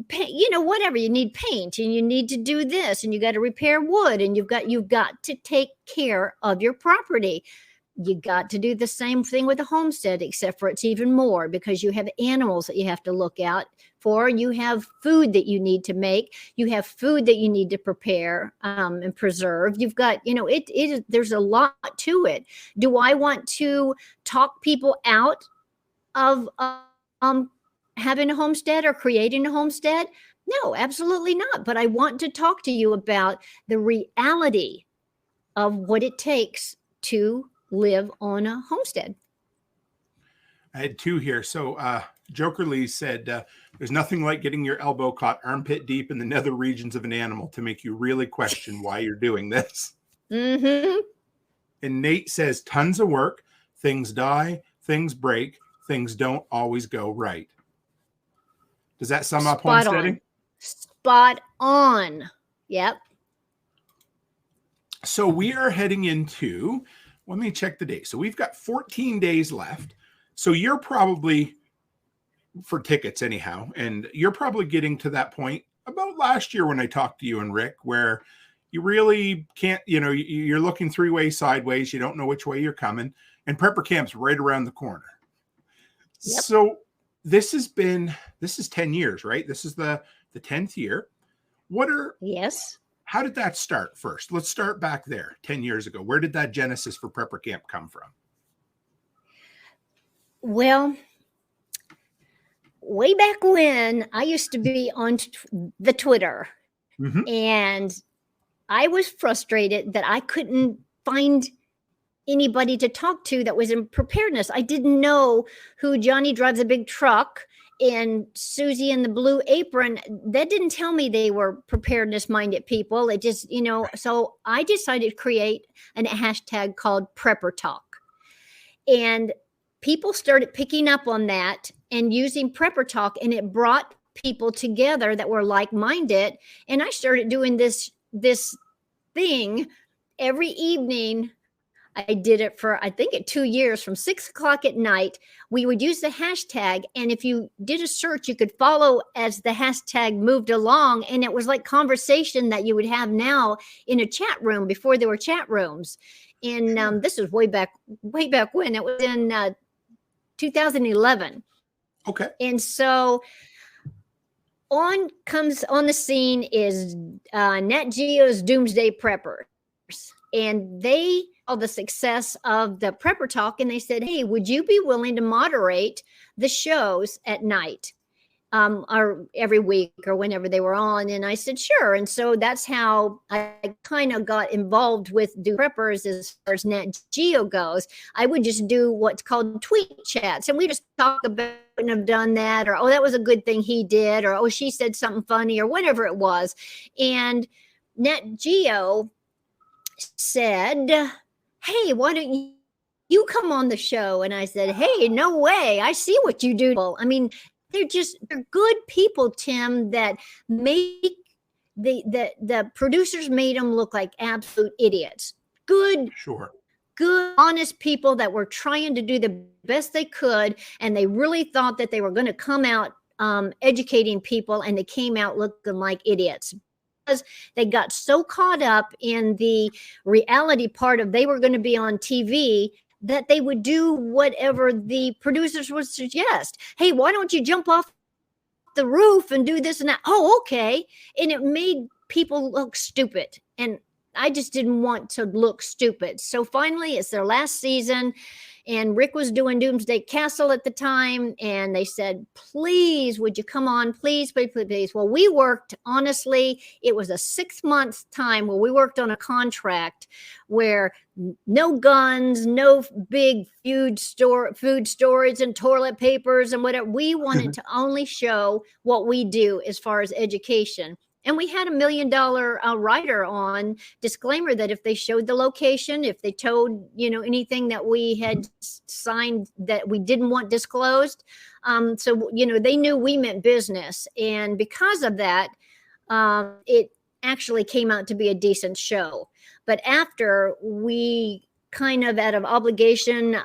paint, whatever. You need paint, and you need to do this, and you got to repair wood, and you've got to take care of your property. You got to do the same thing with a homestead, except for it's even more, because you have animals that you have to look out for. You have food that you need to make. You have food that you need to prepare and preserve. You've got, there's a lot to it. Do I want to talk people out of having a homestead or creating a homestead? No, absolutely not. But I want to talk to you about the reality of what it takes to live on a homestead. I had two here. So Joker Lee said, there's nothing like getting your elbow caught armpit deep in the nether regions of an animal to make you really question why you're doing this. And Nate says, tons of work, things die, things break, things don't always go right. Does that sum up homesteading? Spot on. Yep. So we are heading into, let me check the date. So we've got 14 days left. So you're probably, for tickets anyhow, and you're probably getting to that point about last year when I talked to you and Rick, where you really can't, you're looking three ways sideways. You don't know which way you're coming. And prepper camp's right around the corner. Yep. So this is 10 years, right? This is the 10th year. Yes. How did that start first? Let's start back there 10 years ago. Where did that genesis for prepper camp come from? Well, way back when, I used to be on the Twitter, and I was frustrated that I couldn't find anybody to talk to that was in preparedness. I didn't know who Johnny Drives a Big Truck and Susie in the Blue Apron. That didn't tell me they were preparedness minded people. It just, so I decided to create a hashtag called Prepper Talk. And people started picking up on that and using Prepper Talk, and it brought people together that were like-minded. And I started doing this thing every evening. I did it for, I think, 2 years, from 6 o'clock at night. We would use the hashtag, and if you did a search, you could follow as the hashtag moved along, and it was like conversation that you would have now in a chat room before there were chat rooms. And this was way back when. It was in 2011. Okay. And so on the scene is Nat Geo's Doomsday Preppers, and they the success of the Prepper Talk, and they said, hey, would you be willing to moderate the shows at night or every week or whenever they were on? And I said, sure. And so that's how I kind of got involved with Do Preppers as far as Nat Geo goes. I would just do what's called tweet chats, and we just talk about and have done that, or, oh, that was a good thing he did, or, oh, she said something funny, or whatever it was. And Nat Geo said, hey, why don't you come on the show? And I said, hey, no way. I see what you do. I mean, they're good people, Tim, that make the producers made them look like absolute idiots. Good, honest people that were trying to do the best they could. And they really thought that they were going to come out educating people, and they came out looking like idiots. They got so caught up in the reality part of they were going to be on TV that they would do whatever the producers would suggest. Hey, why don't you jump off the roof and do this and that? Oh, okay. And it made people look stupid. And I just didn't want to look stupid. So finally, it's their last season. And Rick was doing Doomsday Castle at the time. And they said, please, would you come on? Please, please, please, please. Well, we worked, honestly, it was a 6-month time where we worked on a contract where no guns, no big food storage and toilet papers and whatever. We wanted to only show what we do as far as education. And we had $1 million writer on disclaimer that if they showed the location, if they told, anything that we had signed that we didn't want disclosed. So, they knew we meant business. And because of that, it actually came out to be a decent show. But after we kind of out of obligation,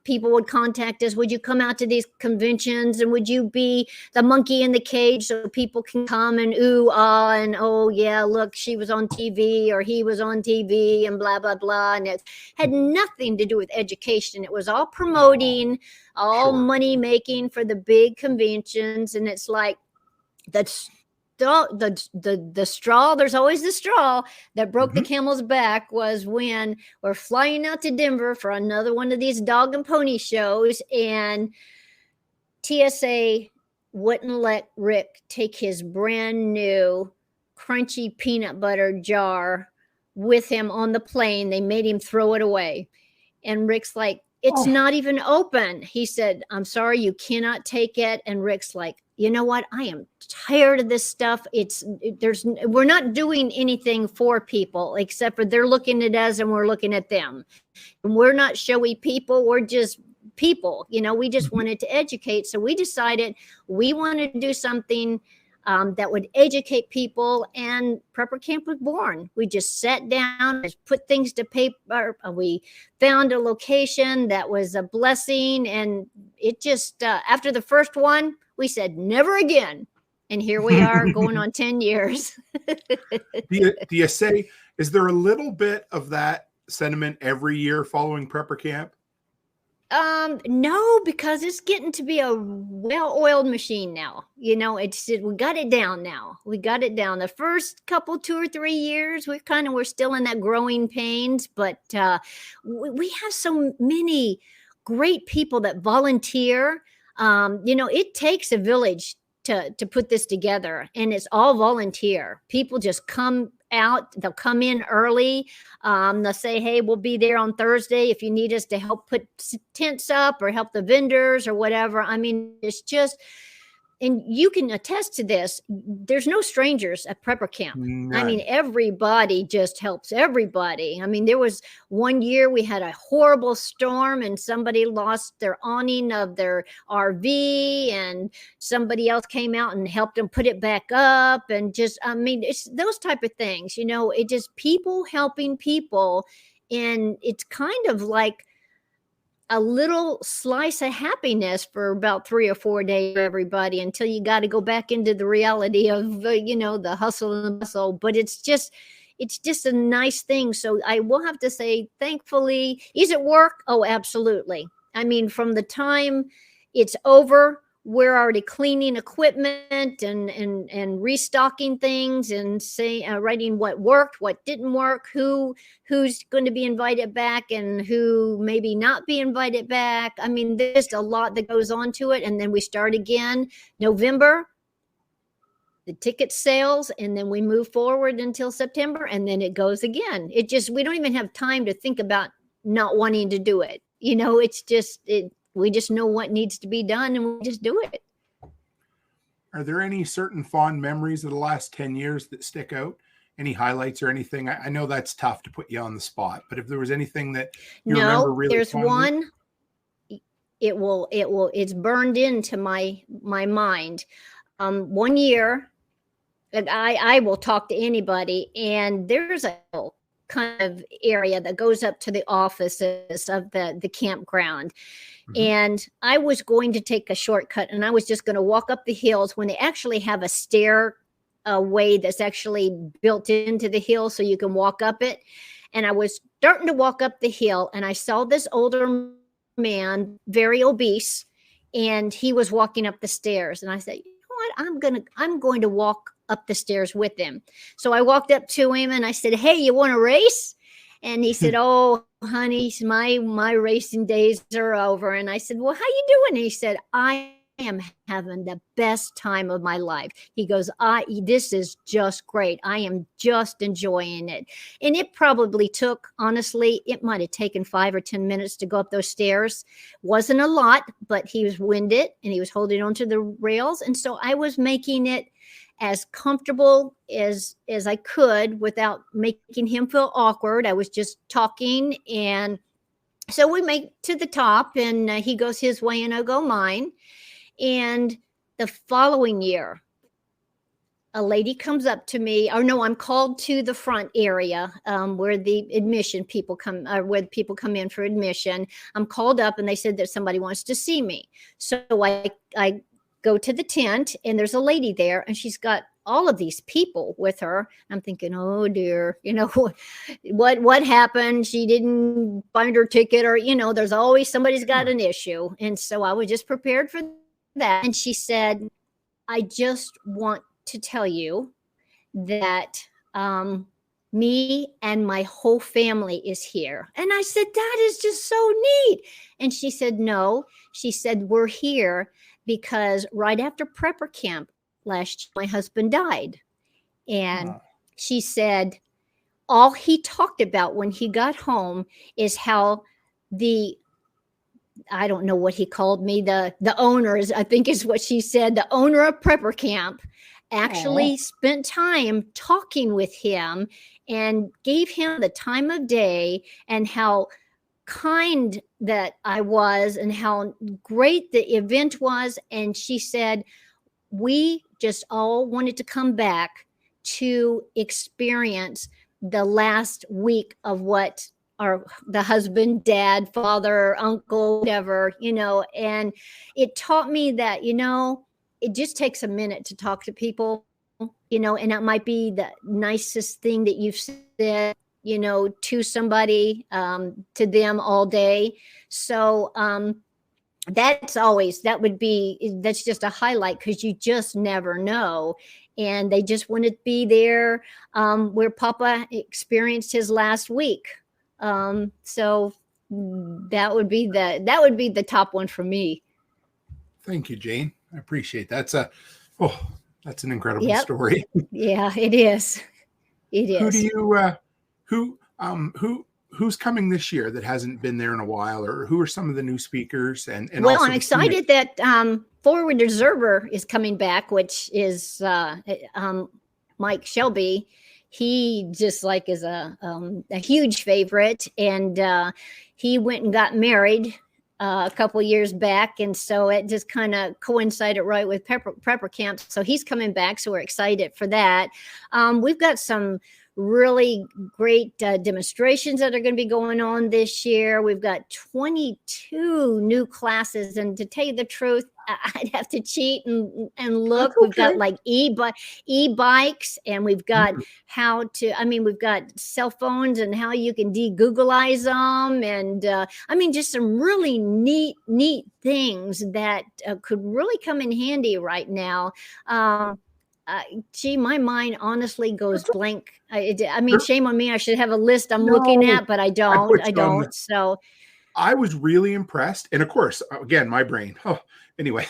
people would contact us, would you come out to these conventions and would you be the monkey in the cage so people can come and ooh, ah, and oh yeah, look, she was on TV or he was on TV and blah, blah, blah. And it had nothing to do with education. It was all promoting, all money making for the big conventions. And it's like, that's the straw, there's always the straw that broke the camel's back was when we're flying out to Denver for another one of these dog and pony shows, and TSA wouldn't let Rick take his brand new crunchy peanut butter jar with him on the plane. They made him throw it away. And Rick's like, it's not even open. He said, I'm sorry, you cannot take it. And Rick's like, you know what? I am tired of this stuff. We're not doing anything for people except for they're looking at us and we're looking at them. And we're not showy people. We're just people. We just wanted to educate. So we decided we wanted to do something that would educate people, and Prepper Camp was born. We just sat down, put things to paper. We found a location that was a blessing, and it just after the first one, we said never again, and here we are going on 10 years. Do you say, is there a little bit of that sentiment every year following Prepper Camp? No, because it's getting to be a well-oiled machine now. We got it down now. We got it down. The first couple, 2 or 3 years, we're still in that growing pains, but we have so many great people that volunteer. It takes a village to put this together, and it's all volunteer. People just come out, they'll come in early. They'll say, hey, we'll be there on Thursday if you need us to help put tents up or help the vendors or whatever. I mean, it's just, and you can attest to this, there's no strangers at Prepper Camp. None. I mean, everybody just helps everybody. I mean, there was one year we had a horrible storm and somebody lost their awning of their RV, and somebody else came out and helped them put it back up. And just, I mean, it's those type of things, it just people helping people. And it's kind of like a little slice of happiness for about 3 or 4 days for everybody, until you got to go back into the reality of, the hustle and the bustle. But it's just a nice thing. So I will have to say, thankfully, is it work? Oh, absolutely. I mean, from the time it's over, we're already cleaning equipment and restocking things and writing what worked, what didn't work, who's going to be invited back and who maybe not be invited back. I mean, there's a lot that goes on to it. And then we start again November, the ticket sales, and then we move forward until September, and then it goes again. We don't even have time to think about not wanting to do it. It's just we just know what needs to be done and we just do it. Are there any certain fond memories of the last 10 years that stick out? Any highlights or anything? I know that's tough to put you on the spot, but if there was anything that you remember really there's fondly? One. It's burned into my mind. One year, I will talk to anybody, and there's a kind of area that goes up to the offices of the campground. And I was going to take a shortcut, and I was just going to walk up the hills when they actually have a stair way that's actually built into the hill so you can walk up it. And I was starting to walk up the hill, and I saw this older man, very obese, and he was walking up the stairs. And I said, you know what? I'm going to walk up the stairs with him. So I walked up to him and I said, "Hey, you want to race?" And he said, "Oh, honey, my racing days are over." And I said, "Well, how you doing?" And he said, "I am having the best time of my life." He goes, "This is just great. I am just enjoying it." And it probably took, honestly, it might have taken 5 or 10 minutes to go up those stairs. Wasn't a lot, but he was winded and he was holding onto the rails. And so I was making it as comfortable as I could without making him feel awkward. I was just talking. And so we make to the top, and he goes his way and I go mine. And the following year, a lady comes up to me, or no, I'm called to the front area where the admission people come, where people come in for admission. I'm called up and they said that somebody wants to see me. So I go to the tent and there's a lady there and she's got all of these people with her. I'm thinking, oh dear, what happened? She didn't find her ticket, or, there's always somebody's got an issue. And so I was just prepared for that. And she said, "I just want to tell you that me and my whole family is here." And I said, "That is just so neat." And she said, "No," she said, "we're here because right after prepper camp last year, my husband died." And she said, all he talked about when he got home is how I don't know what he called me, the owners, I think is what she said, the owner of prepper camp actually spent time talking with him and gave him the time of day, and how kind that I was and how great the event was. And she said, we just all wanted to come back to experience the last week of what the husband, dad, father, uncle, whatever, and it taught me that, it just takes a minute to talk to people, and that might be the nicest thing that you've said, to somebody, to them all day. So, that's just a highlight, because you just never know. And they just want to be there where Papa experienced his last week. So that would be the top one for me. Thank you, Jane. I appreciate that. That's an incredible story. Yeah, it is. It is. Who do you who's coming this year that hasn't been there in a while, or who are some of the new speakers? And well, I'm excited that Forward Observer is coming back, which is Mike Shelby. He just is a huge favorite, and he went and got married a couple of years back, and so it just kind of coincided right with prepper camp. So he's coming back, so we're excited for that. We've got some really great demonstrations that are going to be going on this year. We've got 22 new classes, and to tell you the truth, I'd have to cheat and look. Okay. We've got like e-bikes, and we've got we've got cell phones and how you can de-Googleize them, and just some really neat things that could really come in handy right now. My mind honestly goes blank. Shame on me. I should have a list I'm looking at, but I don't. So I was really impressed. And of course, again, my brain. Anyway,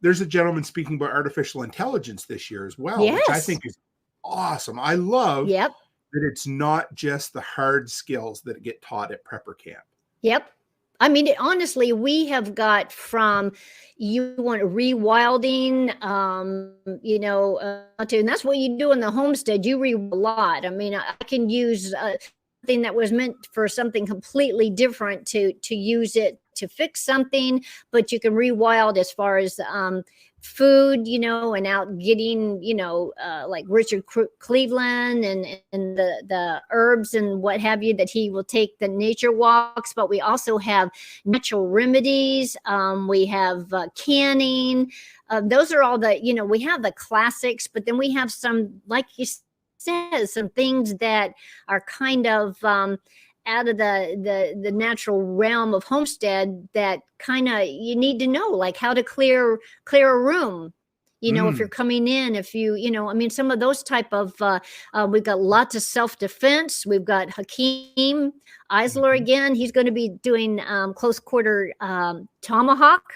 there's a gentleman speaking about artificial intelligence this year as well, which I think is awesome. I love that it's not just the hard skills that get taught at prepper camp. Yep. Honestly, we have got from you want rewilding, and that's what you do in the homestead. You rewild a lot. I can use something that was meant for something completely different to use it to fix something, but you can rewild as far as food, and out getting, like Richard Cleveland and the herbs and what have you, that he will take the nature walks. But we also have natural remedies. We have canning. Those are all we have the classics, but then we have some, like you said, some things that are kind of out of the natural realm of homestead that kind of you need to know, like how to clear a room, You know, if you're coming in, if you know, I mean, some of those type of, we've got lots of self-defense. We've got Hakeem Eisler again. He's going to be doing close quarter tomahawk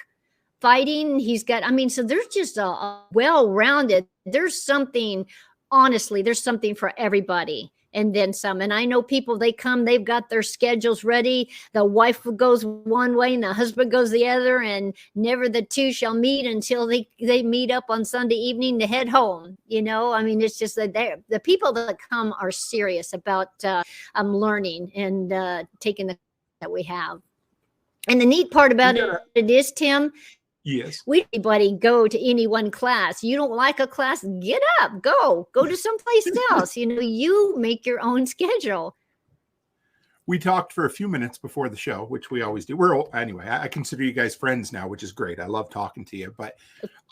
fighting. He's got, I mean, so there's just a well-rounded, there's something, honestly, there's something for everybody. And then some. And I know people, they come, they've got their schedules ready. The wife goes one way and the husband goes the other, and never the two shall meet until they meet up on Sunday evening to head home. You know, I mean, it's just that the people that come are serious about learning and taking the that we have. And the neat part about it is, Tim, yes, anybody go to any one class. You don't like a class, get up, go to someplace else. You know, you make your own schedule. We talked for a few minutes before the show, which we always do. Anyway, I consider you guys friends now, which is great. I love talking to you, but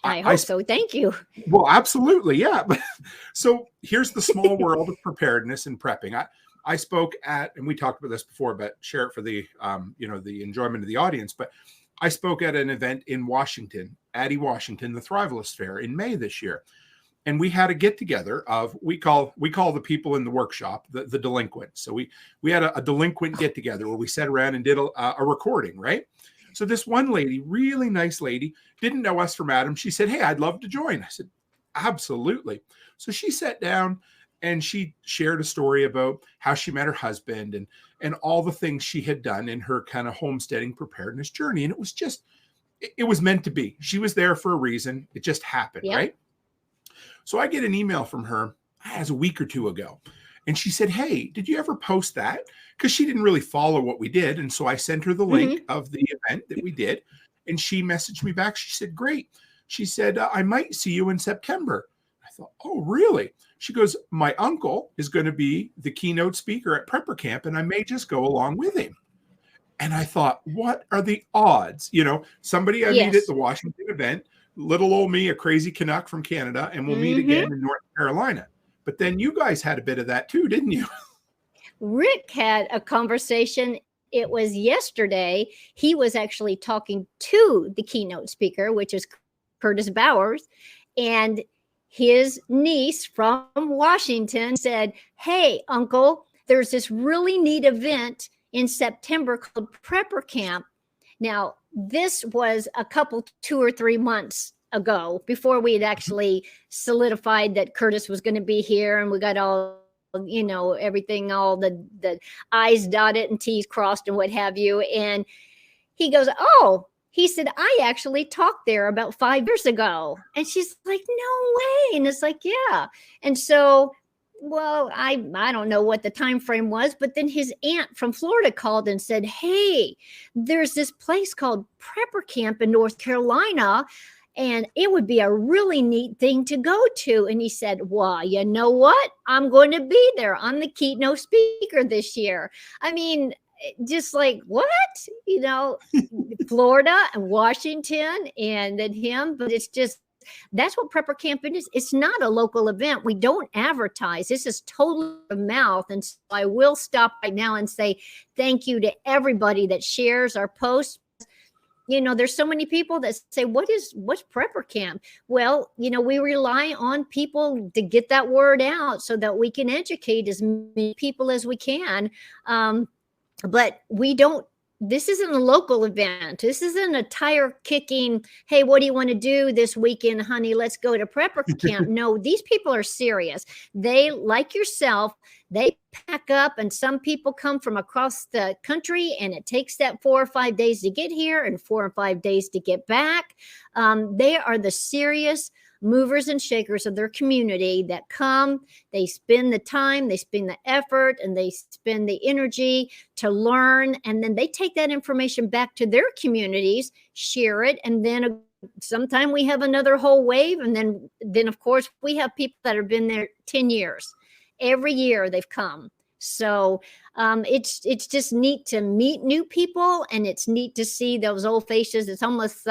I hope so. Thank you. Well, absolutely. Yeah. So here's the small world of preparedness and prepping. I spoke at, and we talked about this before, but share it for the, the enjoyment of the audience, but I spoke at an event in Washington, Addie, Washington, the Thrivalist Fair in May this year. And we had a get together of, we call the people in the workshop, the delinquents. So we had a delinquent get together where we sat around and did a recording, right? So this one lady, really nice lady, didn't know us from Adam. She said, "Hey, I'd love to join." I said, "Absolutely." So she sat down and she shared a story about how she met her husband and all the things she had done in her kind of homesteading preparedness journey. And it was just, it was meant to be. She was there for a reason. It just happened, right? So I get an email from her as a week or two ago. And she said, "Hey, did you ever post that?" Because she didn't really follow what we did. And so I sent her the link of the event that we did. And she messaged me back. She said, "Great." She said, "I might see you in September." I thought, "Oh, really?" She goes, "My uncle is going to be the keynote speaker at Prepper Camp, and I may just go along with him." And I thought, what are the odds? You know, somebody I meet at the Washington event, little old me, a crazy Canuck from Canada, and we'll meet again in North Carolina. But then you guys had a bit of that too, didn't you? Rick had a conversation. It was yesterday. He was actually talking to the keynote speaker, which is Curtis Bowers, and his niece from Washington said, "Hey, Uncle, there's this really neat event in September called Prepper Camp." Now, this was a couple, 2 or 3 months ago, before we had actually solidified that Curtis was going to be here, and we got all, you know, everything, all the I's dotted and T's crossed and what have you. And he goes, "Oh," he said, "I actually talked there about 5 years ago." And she's like, "No way." And it's like, yeah. And so, well, I don't know what the time frame was, but then his aunt from Florida called and said, "Hey, there's this place called Prepper Camp in North Carolina, and it would be a really neat thing to go to." And he said, "Well, you know what? I'm going to be there. I'm the keynote speaker this year." I mean, just like, what? You know, Florida and Washington and then him, but it's just, that's what Prepper Camp is. It's not a local event. We don't advertise. This is totally a mouth. And so I will stop right now and say thank you to everybody that shares our posts. You know, there's so many people that say, what's Prepper Camp? Well, you know, we rely on people to get that word out so that we can educate as many people as we can. But we don't, this isn't a local event. This isn't a tire kicking, "Hey, what do you want to do this weekend, honey? Let's go to Prepper Camp." No, these people are serious. They, like yourself, they pack up, and some people come from across the country, and it takes that 4 or 5 days to get here and 4 or 5 days to get back. They are the serious movers and shakers of their community that come, they spend the time, they spend the effort, and they spend the energy to learn. And then they take that information back to their communities, share it. And then sometime we have another whole wave. And then of course we have people that have been there 10 years. Every year they've come. So it's just neat to meet new people, and it's neat to see those old faces. It's almost,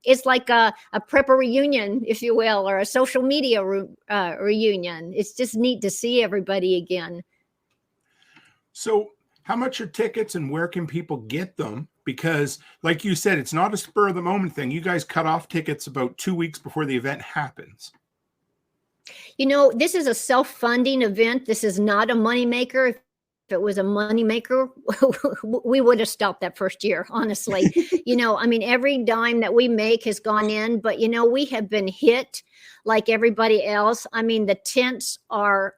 it's like a prepper reunion, if you will, or a social media reunion. It's just neat to see everybody again. So how much are tickets and where can people get them because like you said, it's not a spur of the moment thing. You guys cut off tickets about 2 weeks before the event happens. This is a self-funding event. This is not a moneymaker. If it was a moneymaker, we would have stopped that first year, honestly. Every dime that we make has gone in, but, we have been hit like everybody else. The tents are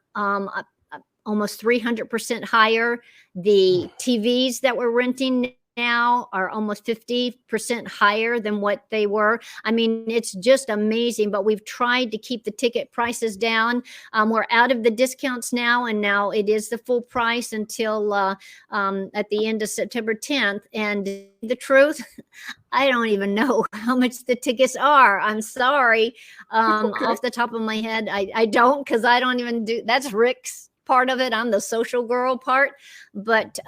almost 300% higher. The TVs that we're renting now are almost 50% higher than what they were. It's just amazing, but we've tried to keep the ticket prices down. We're out of the discounts now, and now it is the full price until at the end of September 10th. And the truth, I don't even know how much the tickets are. I'm sorry. Okay. Off the top of my head, I don't, because I don't even do, that's Rick's part of it. I'm the social girl part, but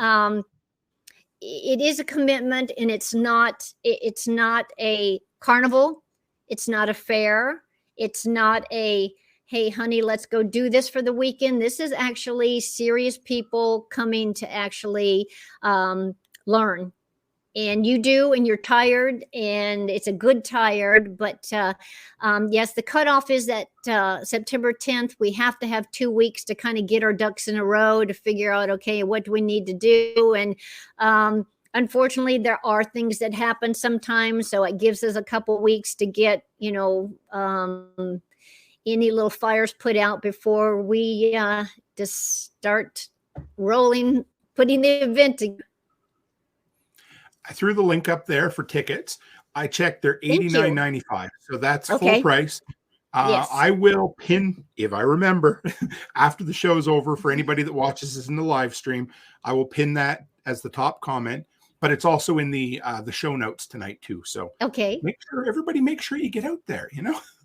it is a commitment, and it's not a carnival. It's not a fair. It's not a, hey, honey, let's go do this for the weekend. This is actually serious people coming to actually learn. And you do, and you're tired, and it's a good tired. But yes, the cutoff is that September 10th. We have to have 2 weeks to kind of get our ducks in a row to figure out, okay, what do we need to do? And unfortunately, there are things that happen sometimes. So it gives us a couple weeks to get, any little fires put out before we just start rolling, putting the event together. I threw the link up there for tickets. I checked, they're $89.95. So that's full price. Yes. I will pin, if I remember, after the show's over, for anybody that watches this in the live stream, I will pin that as the top comment. But it's also in the show notes tonight too. So everybody make sure you get out there,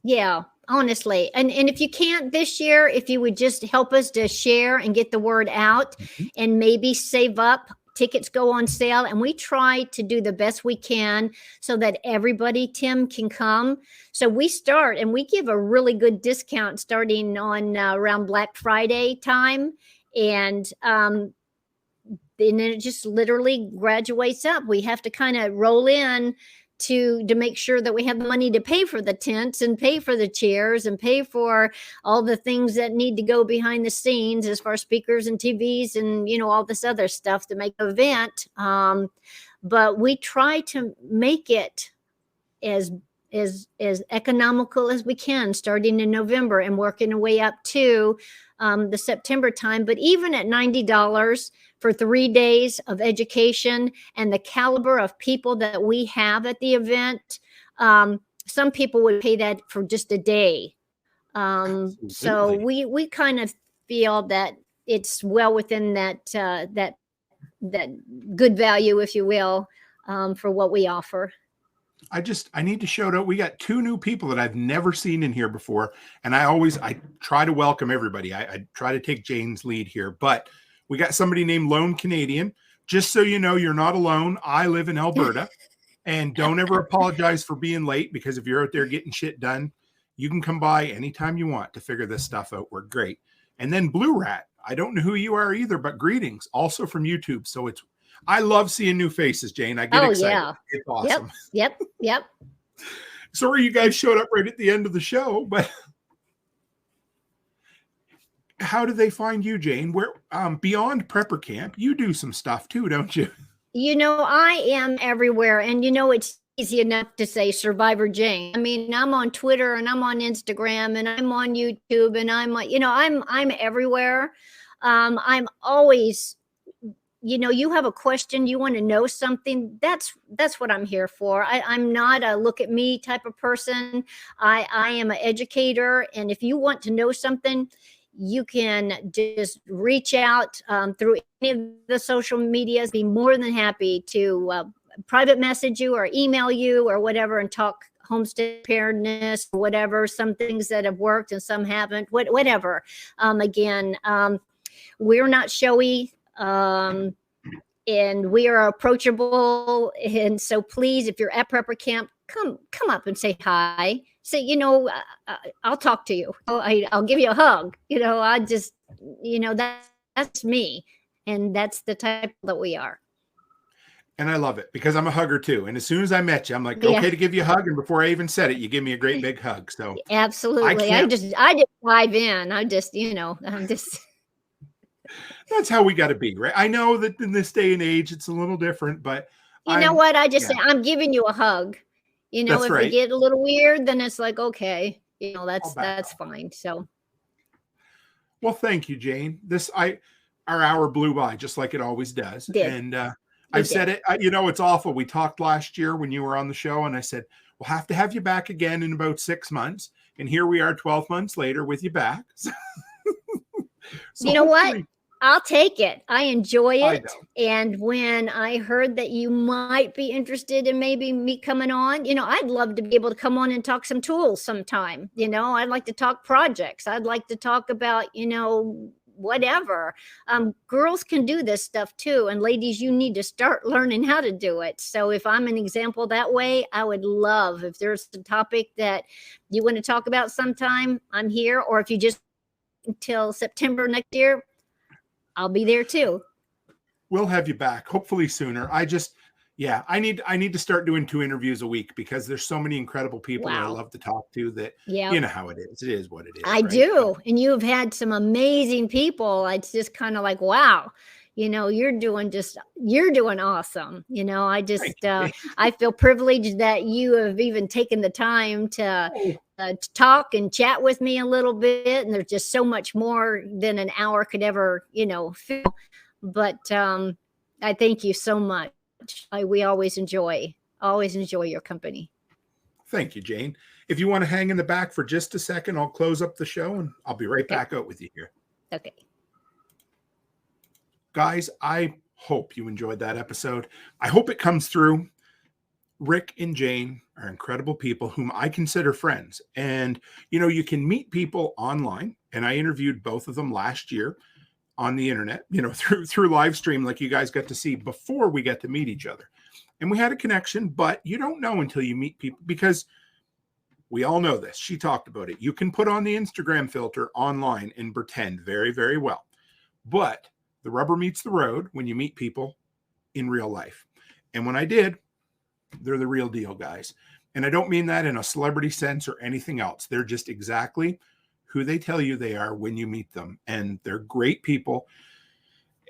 Yeah, honestly. And if you can't this year, if you would just help us to share and get the word out, and maybe save up. Tickets go on sale, and we try to do the best we can so that everybody, Tim, can come. So we start, and we give a really good discount starting on around Black Friday time. And then it just literally graduates up. We have to kind of roll in to make sure that we have the money to pay for the tents and pay for the chairs and pay for all the things that need to go behind the scenes as far as speakers and TVs and, all this other stuff to make the event. But we try to make it as economical as we can, starting in November and working our way up to the September time. But even at $90 for 3 days of education and the caliber of people that we have at the event, some people would pay that for just a day. So we kind of feel that it's well within that good value, if you will, for what we offer. I need to shout out, we got 2 new people that I've never seen in here before. And I try to welcome everybody. I try to take Jane's lead here, but we got somebody named Lone Canadian. Just so you know, you're not alone. I live in Alberta. And don't ever apologize for being late, because if you're out there getting shit done, you can come by anytime you want to figure this stuff out. We're great. And then Blue Rat. I don't know who you are either, but greetings. Also from YouTube. So I love seeing new faces, Jane. I get excited. Yeah. It's awesome. Yep. Sorry you guys showed up right at the end of the show, but how do they find you, Jane? Where beyond Prepper Camp, you do some stuff too, don't you? I am everywhere, and it's easy enough to say Survivor Jane. I'm on Twitter, and I'm on Instagram, and I'm on YouTube, and I'm everywhere. I'm always, you have a question, you want to know something. That's what I'm here for. I'm not a look at me type of person. I am an educator, and if you want to know something, you can just reach out through any of the social medias. Be more than happy to private message you or email you or whatever and talk homestead preparedness, whatever. Some things that have worked and some haven't, whatever. Again, we're not showy and we are approachable. And so please, if you're at Prepper Camp, come up and say hi. Say, I'll talk to you. I'll give you a hug. I just, that's me. And that's the type that we are. And I love it because I'm a hugger too. And as soon as I met you, I'm like, Yeah. okay to give you a hug. And before I even said it, you give me a great big hug. So Absolutely. I just dive in. I'm just that's how we got to be, right? I know that in this day and age, it's a little different, but you know what? Say, I'm giving you a hug. You know, That's if right. we get a little weird, then it's like, okay, you know, that's off. fine. So, well, thank you, Jane. Our hour blew by just like it always does. And I've said it, you know, it's awful. We talked last year when you were on the show, and I said, we'll have to have you back again in about 6 months. And here we are 12 months later with you back. So you know what? I'll take it. I enjoy it. And when I heard that you might be interested in maybe me coming on, you know, I'd love to be able to come on and talk some tools sometime. You know, I'd like to talk projects. I'd like to talk about, you know, whatever. Girls can do this stuff too. And ladies, you need to start learning how to do it. So if I'm an example that way, I would love if there's a topic that you want to talk about sometime, I'm here. Or if you just until September next year, I'll be there too. We'll have you back, hopefully sooner. I need to start doing 2 interviews a week because there's so many incredible people that I love to talk to that, you know how it is. It is what it is. I do. And you've had some amazing people. It's just kind of like, wow, you know, you're doing awesome. You know, I feel privileged that you have even taken the time to talk and chat with me a little bit. And there's just so much more than an hour could ever, you know, fill. But I thank you so much. We always enjoy your company. Thank you, Jane. If you want to hang in the back for just a second, I'll close up the show and I'll be right back out with you here. Okay. Guys, I hope you enjoyed that episode. I hope it comes through. Rick and Jane are incredible people whom I consider friends. And, you know, you can meet people online. And I interviewed both of them last year on the internet, you know, through live stream, like you guys got to see before we got to meet each other. And we had a connection, but you don't know until you meet people because we all know this. She talked about it. You can put on the Instagram filter online and pretend very, very well. But the rubber meets the road when you meet people in real life. And when I did, they're the real deal, guys. And I don't mean that in a celebrity sense or anything else. They're just exactly who they tell you they are when you meet them. And they're great people.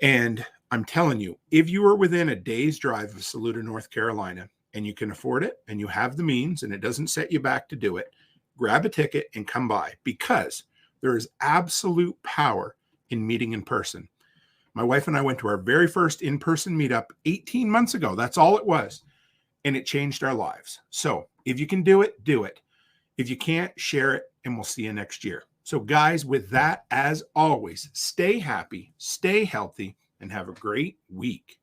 And I'm telling you, if you are within a day's drive of Saluda, North Carolina, and you can afford it and you have the means and it doesn't set you back to do it, grab a ticket and come by because there is absolute power in meeting in person. My wife and I went to our very first in-person meetup 18 months ago. That's all it was. And it changed our lives. So if you can do it, do it. If you can't, share it, and we'll see you next year. So guys, with that, as always, stay happy, stay healthy, and have a great week.